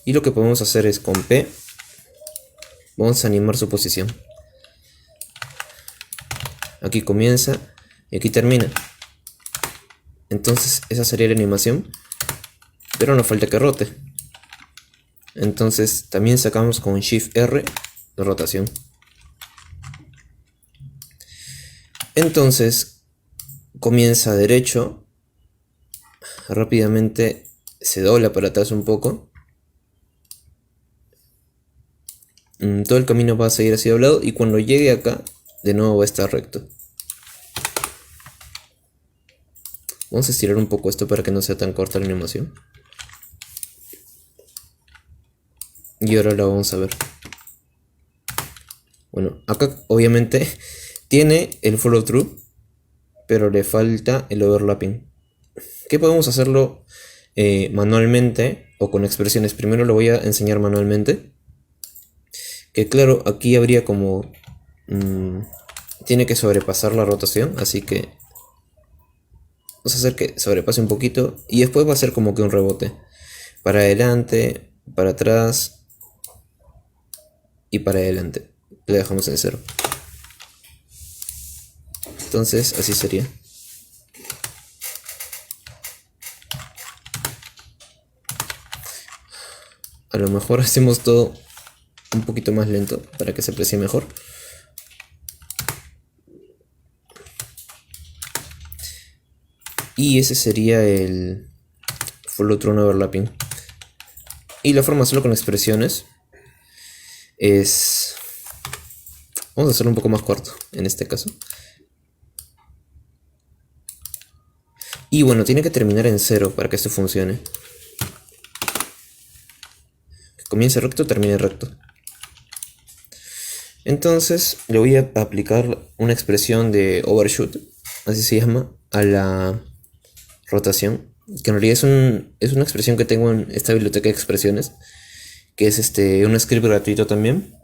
y lo que podemos hacer es con P, vamos a animar su posición. Aquí comienza y aquí termina. Entonces esa sería la animación, pero nos falta que rote. Entonces también sacamos con Shift R de rotación. Entonces comienza derecho, rápidamente se dobla para atrás un poco. Todo el camino va a seguir así doblado y cuando llegue acá de nuevo va a estar recto. Vamos a estirar un poco esto para que no sea tan corta la animación. Y ahora la vamos a ver. Bueno, acá obviamente tiene el follow through, pero le falta el overlapping. ¿Qué podemos hacerlo manualmente o con expresiones. Primero lo voy a enseñar manualmente. Que claro, aquí habría como... tiene que sobrepasar la rotación, así que vamos a hacer que sobrepase un poquito y después va a ser como que un rebote. Para adelante, para atrás y para adelante. Le dejamos en 0. Entonces así sería. A lo mejor hacemos todo un poquito más lento para que se aprecie mejor. Y ese sería el follow through overlapping. Y la forma de hacerlo con expresiones es... Vamos a hacerlo un poco más corto en este caso. Y bueno, tiene que terminar en 0 para que esto funcione. Que comience recto, termine recto. Entonces le voy a aplicar una expresión de overshoot, así se llama, a la rotación. Que en realidad es una expresión que tengo en esta biblioteca de expresiones, que es un script gratuito también.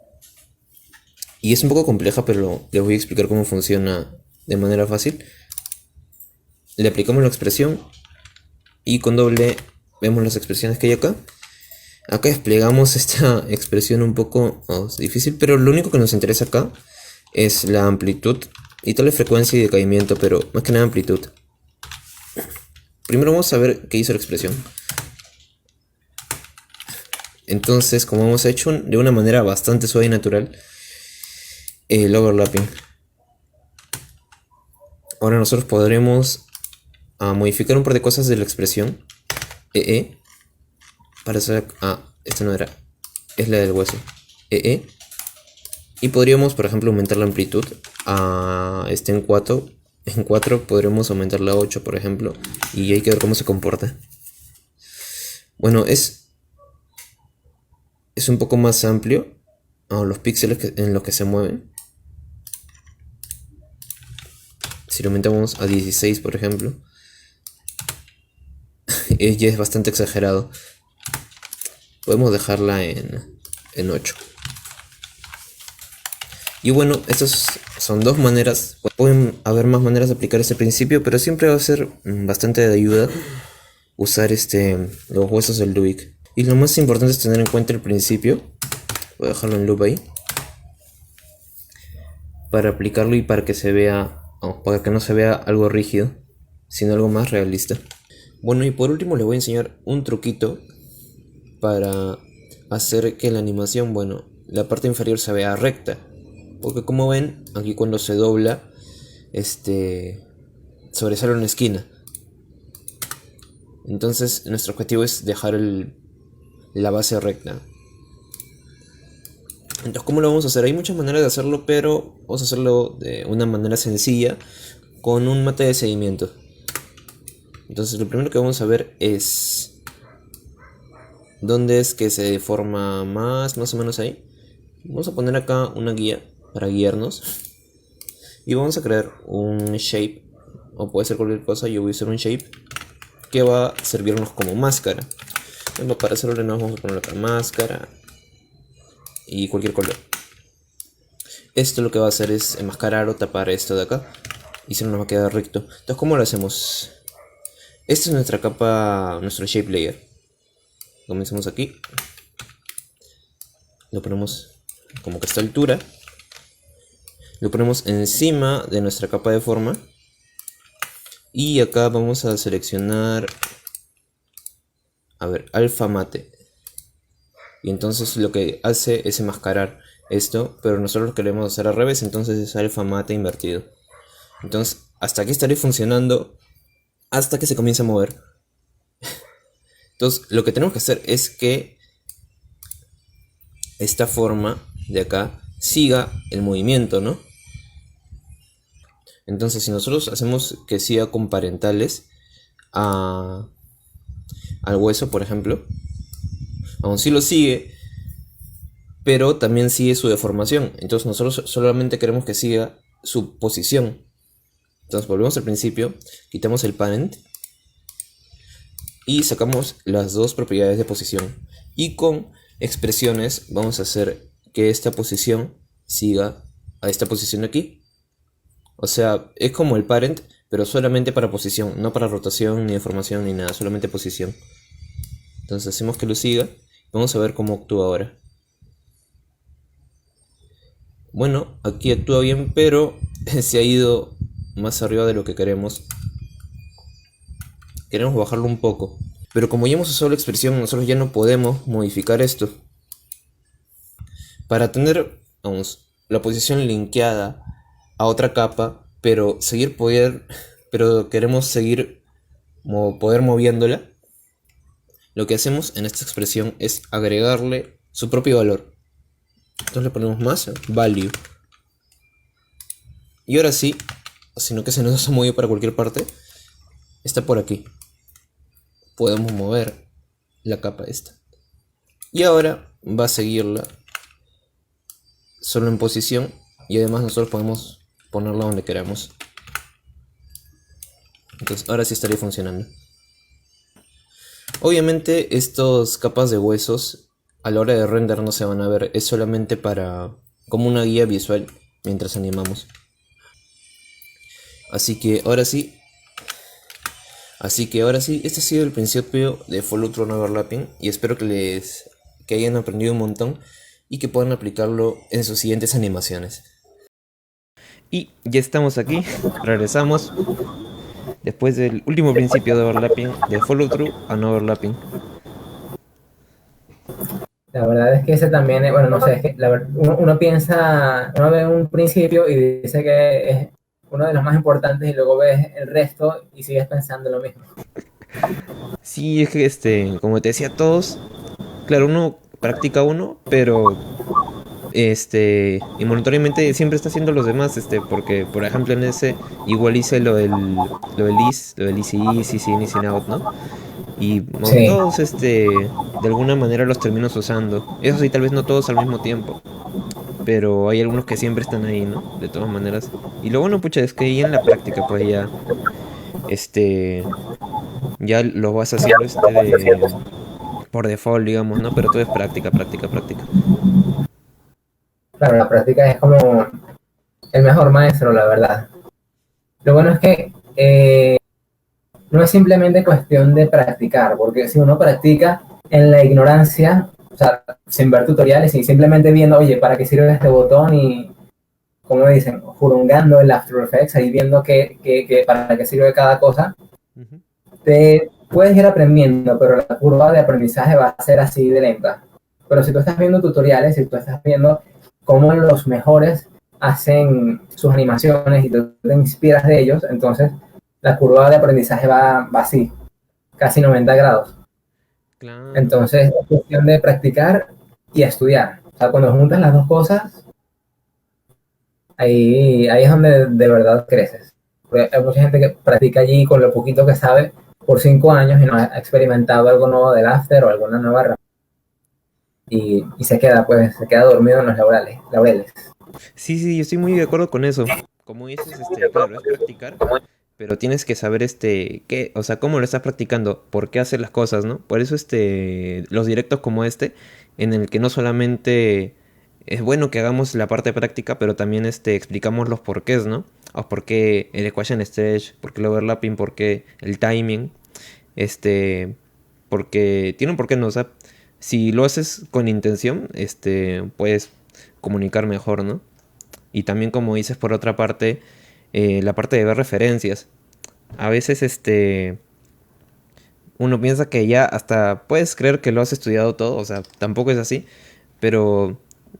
Y es un poco compleja, pero les voy a explicar cómo funciona de manera fácil. Le aplicamos la expresión y con doble vemos las expresiones que hay acá. Acá desplegamos esta expresión un poco difícil, pero lo único que nos interesa acá es la amplitud y tal vez frecuencia y decaimiento, pero más que nada amplitud. Primero vamos a ver qué hizo la expresión. Entonces, como hemos hecho de una manera bastante suave y natural, el overlapping. Ahora nosotros podremos modificar un par de cosas de la expresión para hacer... esta no era, es la del hueso. Y podríamos, por ejemplo, aumentar la amplitud en 4. En 4 podremos aumentarla a 8, por ejemplo. Y hay que ver cómo se comporta. Bueno, es un poco más amplio los píxeles en los que se mueven. Si lo aumentamos a 16, por ejemplo, ya es bastante exagerado. Podemos dejarla en 8. Y bueno, estas son dos maneras. Pueden haber más maneras de aplicar este principio, pero siempre va a ser bastante de ayuda usar los huesos del Dubik. Y lo más importante es tener en cuenta el principio. Voy a dejarlo en loop ahí, para aplicarlo y para que se vea, para que no se vea algo rígido, sino algo más realista. Bueno, y por último les voy a enseñar un truquito para hacer que la animación, bueno, la parte inferior se vea recta. Porque como ven, aquí cuando se dobla, sobresale una esquina. Entonces nuestro objetivo es dejar la base recta. Entonces, ¿cómo lo vamos a hacer? Hay muchas maneras de hacerlo, pero vamos a hacerlo de una manera sencilla con un mate de seguimiento. Entonces lo primero que vamos a ver es dónde es que se deforma más o menos ahí. Vamos a poner acá una guía para guiarnos y vamos a crear un shape, o puede ser cualquier cosa. Yo voy a hacer un shape que va a servirnos como máscara. Bueno, para hacerlo nos vamos a poner acá máscara y cualquier color. Esto lo que va a hacer es enmascarar o tapar esto de acá y se nos va a quedar recto. Entonces, ¿cómo lo hacemos? Esta es nuestra capa, nuestro shape layer. Comenzamos aquí, lo ponemos como que a esta altura, lo ponemos encima de nuestra capa de forma y acá vamos a seleccionar, alfa mate, y entonces lo que hace es enmascarar esto, pero nosotros lo queremos hacer al revés, entonces es alfa mate invertido. Entonces hasta aquí estaría funcionando hasta que se comience a mover. Entonces lo que tenemos que hacer es que esta forma de acá siga el movimiento, ¿no? Entonces si nosotros hacemos que siga con parentales al hueso, por ejemplo, aún sí lo sigue, pero también sigue su deformación. Entonces nosotros solamente queremos que siga su posición. Entonces volvemos al principio, quitamos el parent y sacamos las dos propiedades de posición. Y con expresiones vamos a hacer que esta posición siga a esta posición de aquí. O sea, es como el parent, pero solamente para posición, no para rotación, ni deformación, ni nada, solamente posición. Entonces hacemos que lo siga. Vamos a ver cómo actúa ahora. Bueno, aquí actúa bien, pero se ha ido más arriba de lo que queremos. Queremos bajarlo un poco. Pero como ya hemos usado la expresión, nosotros ya no podemos modificar esto. Para tener, vamos, la posición linkeada a otra capa, pero queremos seguir poder moviéndola, lo que hacemos en esta expresión es agregarle su propio valor. Entonces le ponemos más value. Y ahora sí, sino que se nos ha movido para cualquier parte, está por aquí. Podemos mover la capa esta. Y ahora va a seguirla solo en posición. Y además nosotros podemos ponerla donde queramos. Entonces ahora sí estaría funcionando. Obviamente estas capas de huesos a la hora de render no se van a ver. Es solamente como una guía visual mientras animamos. Así que ahora sí, este ha sido el principio de Follow Through and Overlapping y espero que hayan aprendido un montón y que puedan aplicarlo en sus siguientes animaciones. Y ya estamos aquí, regresamos después del último principio de overlapping, de Follow Through and Overlapping. La verdad es que ese también, bueno, no sé, es que uno piensa, uno ve un principio y dice que es uno de los más importantes y luego ves el resto y sigues pensando lo mismo. Sí, es que como te decía, todos, claro, uno practica uno, pero involuntariamente siempre está haciendo los demás, porque por ejemplo en ese igual hice lo del easy easy, sin easy out, ¿no? Y Sí. todos de alguna manera los termino usando. Eso sí, tal vez no todos al mismo tiempo, pero hay algunos que siempre están ahí, ¿no? De todas maneras. Y lo bueno, pucha, es que ahí en la práctica pues ya lo vas haciendo por default, digamos, ¿no? Pero todo es práctica, práctica, práctica. Claro, la práctica es como el mejor maestro, la verdad. Lo bueno es que no es simplemente cuestión de practicar, porque si uno practica en la ignorancia, o sea, sin ver tutoriales y simplemente viendo, oye, ¿para qué sirve este botón? Y, como dicen, jurungando el After Effects, ahí viendo para qué sirve cada cosa, te puedes ir aprendiendo, pero la curva de aprendizaje va a ser así de lenta. Pero si tú estás viendo tutoriales, si tú estás viendo cómo los mejores hacen sus animaciones y tú te inspiras de ellos, entonces la curva de aprendizaje va así, casi 90 grados. Claro. Entonces es cuestión de practicar y estudiar. O sea, cuando juntas las dos cosas, ahí es donde de verdad creces. Porque hay mucha gente que practica allí con lo poquito que sabe por 5 años y no ha experimentado algo nuevo del After o alguna nueva herramienta. Y se queda dormido en los laureles. Sí, yo estoy muy de acuerdo con eso. Como dices, claro, es practicar, pero tienes que saber qué, o sea, cómo lo estás practicando, por qué hacer las cosas, ¿no? Por eso los directos como en el que no solamente es bueno que hagamos la parte práctica, pero también explicamos los porqués, ¿no? O por qué el equation stretch, por qué el overlapping, por qué el timing, porque tiene un porqué, ¿no? O sea, si lo haces con intención, puedes comunicar mejor, ¿no? Y también, como dices, por otra parte, la parte de ver referencias. A veces uno piensa que ya hasta puedes creer que lo has estudiado todo, o sea, tampoco es así, pero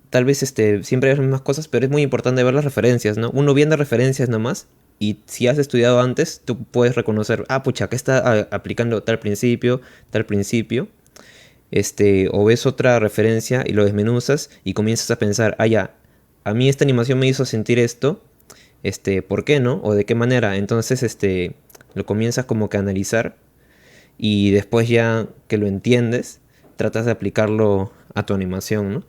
tal vez siempre hay las mismas cosas, pero es muy importante ver las referencias, ¿no? Uno viene referencias nomás, y si has estudiado antes, tú puedes reconocer, pucha, que está aplicando tal principio, o ves otra referencia y lo desmenuzas y comienzas a pensar, ya, a mí esta animación me hizo sentir esto, ¿por qué no? O de qué manera. Entonces, lo comienzas como que a analizar y después ya que lo entiendes, tratas de aplicarlo a tu animación, ¿no?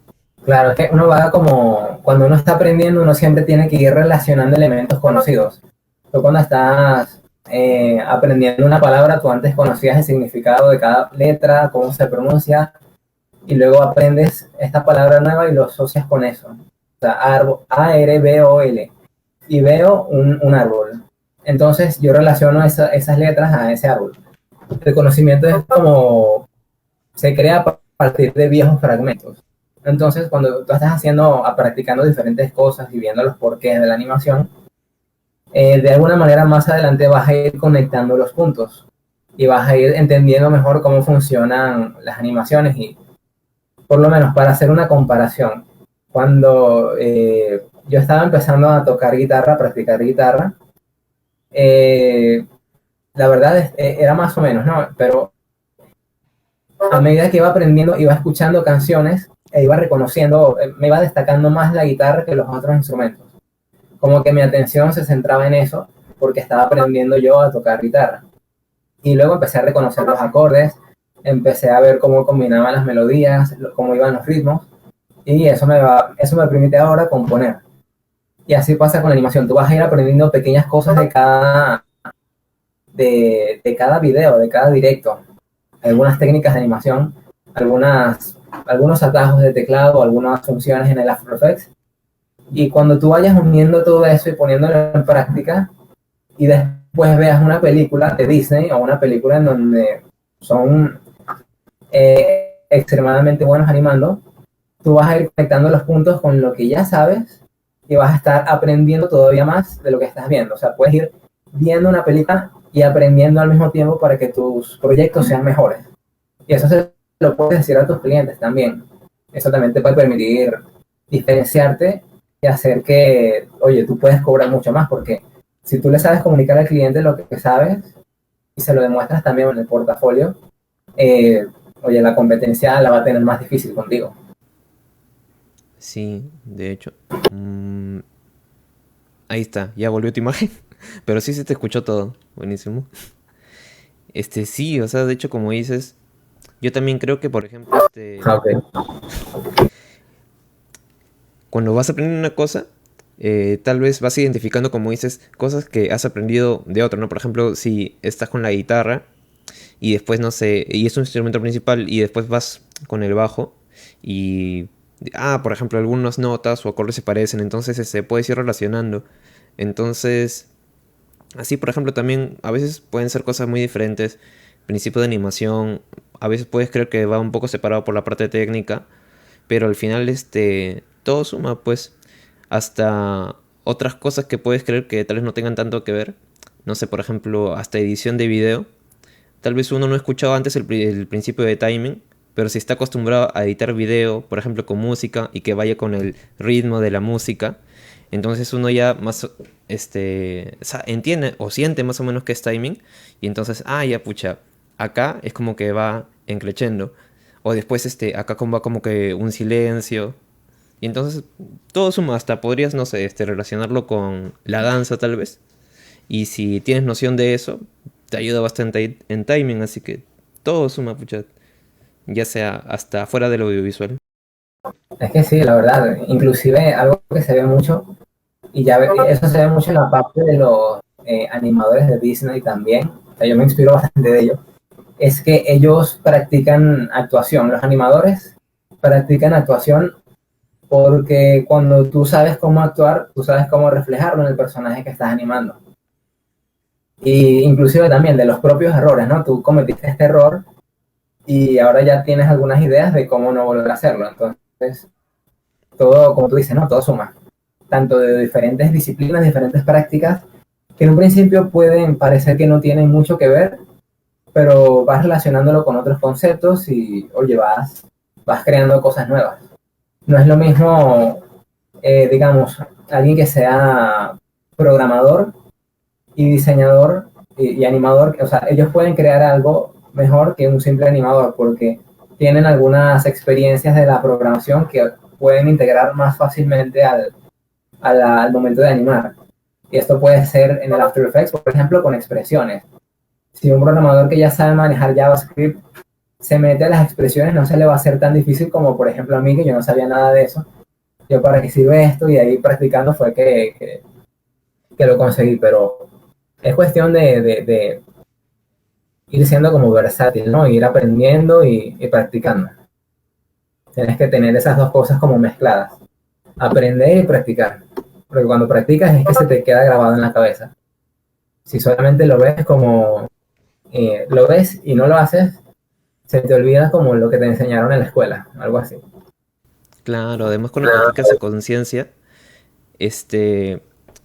Claro, es que uno va como, cuando uno está aprendiendo, uno siempre tiene que ir relacionando elementos conocidos. Tú cuando estás aprendiendo una palabra, tú antes conocías el significado de cada letra, cómo se pronuncia, y luego aprendes esta palabra nueva y lo asocias con eso. O sea, árbol, A-R-B-O-L, y veo un árbol. Entonces yo relaciono esas letras a ese árbol. El conocimiento es como se crea a partir de viejos fragmentos. Entonces, cuando tú estás practicando diferentes cosas y viendo los porqués de la animación, de alguna manera más adelante vas a ir conectando los puntos y vas a ir entendiendo mejor cómo funcionan las animaciones. Y por lo menos para hacer una comparación, cuando yo estaba empezando a tocar guitarra, a practicar guitarra, la verdad era más o menos, ¿no? Pero a medida que iba aprendiendo, iba escuchando canciones e iba reconociendo, me iba destacando más la guitarra que los otros instrumentos. Como que mi atención se centraba en eso porque estaba aprendiendo yo a tocar guitarra. Y luego empecé a reconocer los acordes, empecé a ver cómo combinaban las melodías, cómo iban los ritmos, y eso me permite ahora componer. Y así pasa con la animación, tú vas a ir aprendiendo pequeñas cosas de cada video, de cada directo. Algunas técnicas de animación, algunos atajos de teclado, algunas funciones en el After Effects. Y cuando tú vayas uniendo todo eso y poniéndolo en práctica, y después veas una película de Disney o una película en donde son extremadamente buenos animando, tú vas a ir conectando los puntos con lo que ya sabes y vas a estar aprendiendo todavía más de lo que estás viendo. O sea, puedes ir viendo una película y aprendiendo al mismo tiempo para que tus proyectos sean mejores. Y eso se lo puedes decir a tus clientes también. Eso también te puede permitir diferenciarte y hacer que, oye, tú puedes cobrar mucho más, porque si tú le sabes comunicar al cliente lo que sabes y se lo demuestras también en el portafolio, oye, la competencia la va a tener más difícil contigo. Sí, de hecho. Ahí está, ya volvió tu imagen. Pero sí se te escuchó todo. Buenísimo. Sí, o sea, de hecho, como dices, yo también creo que, por ejemplo, Okay. cuando vas aprendiendo una cosa, tal vez vas identificando, como dices, cosas que has aprendido de otro, ¿no? Por ejemplo, si estás con la guitarra y después, no sé, y es un instrumento principal y después vas con el bajo y, por ejemplo, algunas notas o acordes se parecen, entonces se puedes ir relacionando. Entonces, así, por ejemplo, también a veces pueden ser cosas muy diferentes. Principio de animación, a veces puedes creer que va un poco separado por la parte técnica, pero al final todo suma, pues, hasta otras cosas que puedes creer que tal vez no tengan tanto que ver. No sé, por ejemplo, hasta edición de video. Tal vez uno no ha escuchado antes el principio de timing, pero si está acostumbrado a editar video, por ejemplo, con música y que vaya con el ritmo de la música, entonces uno ya más entiende o siente más o menos que es timing, y entonces, ya pucha, acá es como que va encrechendo, o después acá como va como que un silencio, y entonces todo suma, hasta podrías, no sé, relacionarlo con la danza tal vez, y si tienes noción de eso, te ayuda bastante en timing, así que todo suma, pucha, ya sea hasta fuera del audiovisual. Es que sí, la verdad, inclusive algo que se ve mucho, y eso se ve mucho en la parte de los animadores de Disney también, o sea, yo me inspiro bastante de ellos, es que ellos practican actuación, los animadores practican actuación porque cuando tú sabes cómo actuar, tú sabes cómo reflejarlo en el personaje que estás animando. Y inclusive también de los propios errores, ¿no? Tú cometiste este error y ahora ya tienes algunas ideas de cómo no volver a hacerlo. Entonces, todo, como tú dices, ¿no? Todo suma. Tanto de diferentes disciplinas, diferentes prácticas, que en un principio pueden parecer que no tienen mucho que ver, pero vas relacionándolo con otros conceptos y, oye, vas creando cosas nuevas. No es lo mismo, digamos, alguien que sea programador y diseñador y animador, o sea, ellos pueden crear algo mejor que un simple animador porque tienen algunas experiencias de la programación que pueden integrar más fácilmente al momento de animar. Y esto puede ser en el After Effects, por ejemplo, con expresiones. Si un programador que ya sabe manejar JavaScript se mete a las expresiones, no se le va a hacer tan difícil como, por ejemplo, a mí, que yo no sabía nada de eso. Yo, ¿para qué sirve esto? Y ahí practicando fue que lo conseguí, pero es cuestión de ir siendo como versátil, ¿no? Ir aprendiendo y practicando. Tienes que tener esas dos cosas como mezcladas. Aprender y practicar. Porque cuando practicas es que se te queda grabado en la cabeza. Si solamente lo ves como lo ves y no lo haces, se te olvida como lo que te enseñaron en la escuela, algo así. Claro, además cuando practicas a conciencia, este,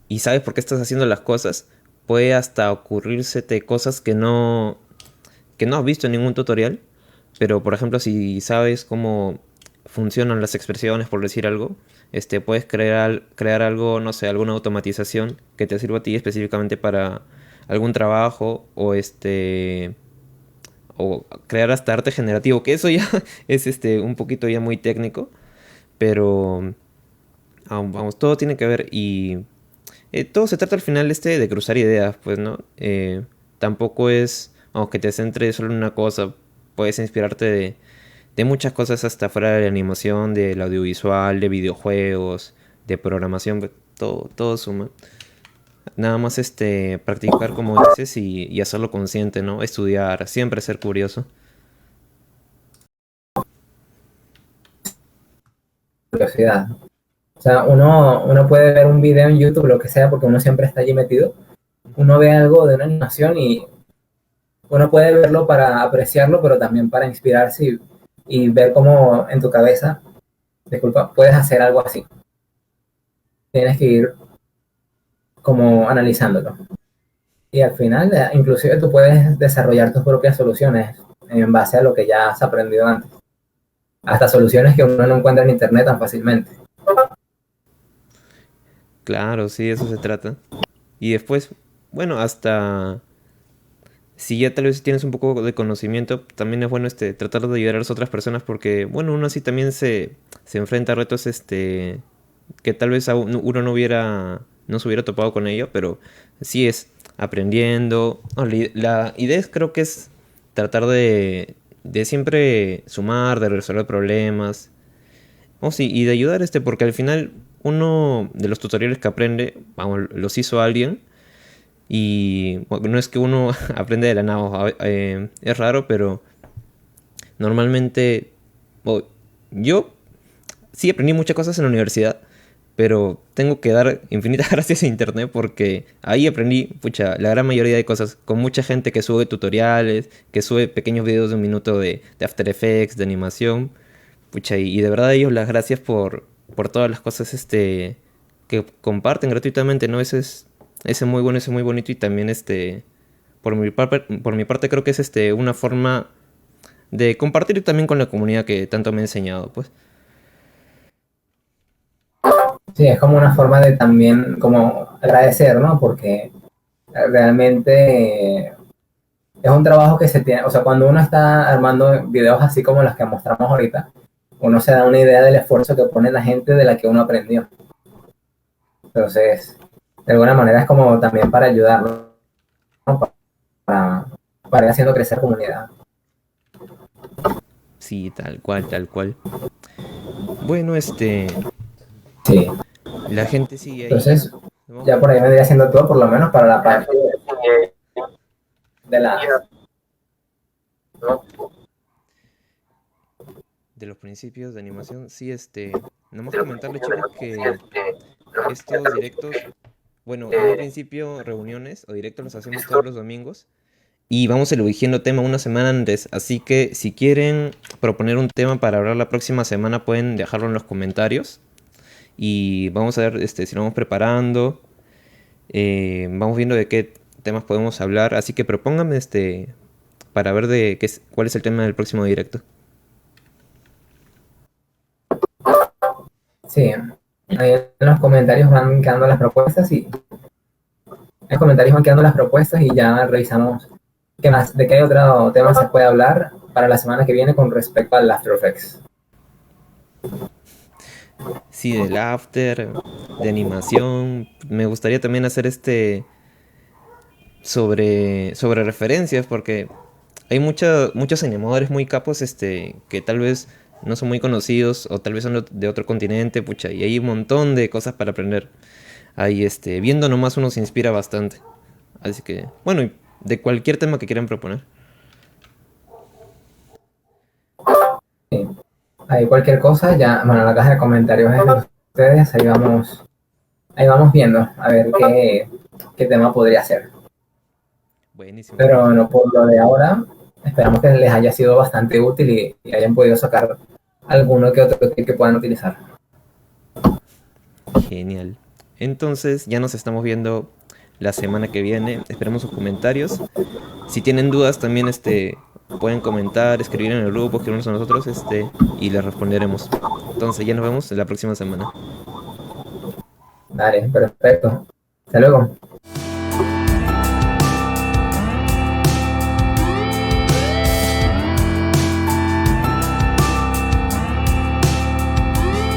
y sabes por qué estás haciendo las cosas, puede hasta ocurrírsete cosas que no has visto en ningún tutorial, pero por ejemplo, si sabes cómo funcionan las expresiones, por decir algo, puedes crear algo, no sé, alguna automatización que te sirva a ti específicamente para algún trabajo o crear hasta arte generativo, que eso ya es un poquito ya muy técnico, pero vamos, todo tiene que ver y todo se trata al final de cruzar ideas, pues, ¿no? Tampoco es, aunque te centres solo en una cosa, puedes inspirarte de muchas cosas hasta fuera de la animación, del audiovisual, de videojuegos, de programación, pues, todo suma. Nada más practicar como dices y hacerlo consciente, ¿no? Estudiar, siempre ser curioso. Curiosidad. O sea, uno puede ver un video en YouTube, lo que sea, porque uno siempre está allí metido. Uno ve algo de una animación y uno puede verlo para apreciarlo, pero también para inspirarse y ver cómo en tu cabeza, disculpa, puedes hacer algo así. Tienes que ir como analizándolo. Y al final, inclusive tú puedes desarrollar tus propias soluciones en base a lo que ya has aprendido antes. Hasta soluciones que uno no encuentra en internet tan fácilmente. Claro, sí, de eso se trata. Y después, bueno, hasta si ya tal vez tienes un poco de conocimiento, también es bueno tratar de ayudar a las otras personas porque, bueno, uno así también se enfrenta a retos que tal vez uno no se hubiera topado con ello, pero sí es aprendiendo. No, la idea creo que es tratar de siempre sumar, de resolver problemas. Oh, sí, y de ayudar porque al final uno de los tutoriales que aprende, vamos, los hizo alguien y bueno, no es que uno aprende de la nada, es raro, pero normalmente yo sí aprendí muchas cosas en la universidad, pero tengo que dar infinitas gracias a internet porque ahí aprendí, pucha, la gran mayoría de cosas con mucha gente que sube tutoriales, que sube pequeños videos de un minuto de After Effects, de animación, pucha, y de verdad a ellos las gracias por todas las cosas que comparten gratuitamente, ¿no? Ese es muy bueno, ese es muy bonito y también por mi parte creo que es una forma de compartir también con la comunidad que tanto me ha enseñado, pues. Sí, es como una forma de también como agradecer, ¿no? Porque realmente es un trabajo que se tiene, o sea, cuando uno está armando videos así como los que mostramos ahorita, uno se da una idea del esfuerzo que pone la gente de la que uno aprendió. Entonces, de alguna manera es como también para ayudarlo, ¿no? Para ir haciendo crecer comunidad. Sí, tal cual, tal cual. Bueno, Sí, la gente sigue ahí. entonces Vamos ya por ahí vendría siendo todo, por lo menos para la parte de la... de los principios de animación. Sí, nomás comentarles chicos que estos directos, bueno, en un principio reuniones o directos los hacemos todos los domingos y vamos eligiendo tema una semana antes, así que si quieren proponer un tema para hablar la próxima semana pueden dejarlo en los comentarios y vamos a ver si lo vamos preparando, vamos viendo de qué temas podemos hablar, así que propónganme para ver cuál es el tema del próximo directo. Sí, ahí en los comentarios van quedando las propuestas y en los comentarios van quedando las propuestas y ya revisamos qué más, de qué otro tema se puede hablar para la semana que viene con respecto al After Effects. Sí, del after, de animación. Me gustaría también hacer sobre referencias, porque hay muchos animadores muy capos, que tal vez no son muy conocidos, o tal vez son de otro continente, pucha, y hay un montón de cosas para aprender. Ahí, viendo nomás uno se inspira bastante. Así que, bueno, y de cualquier tema que quieran proponer. Sí. Ahí cualquier cosa, ya, bueno, la caja de comentarios es de ustedes, ahí vamos viendo a ver qué tema podría ser. Buenísimo, Pero buenísimo. bueno, por lo de ahora, esperamos que les haya sido bastante útil y hayan podido sacar alguno que otro tip que puedan utilizar. Genial. Entonces, ya nos estamos viendo la semana que viene. Esperamos sus comentarios. Si tienen dudas, también pueden comentar, escribir en el grupo, escribirnos a nosotros, y les responderemos. Entonces, ya nos vemos la próxima semana. Dale, perfecto. Hasta luego.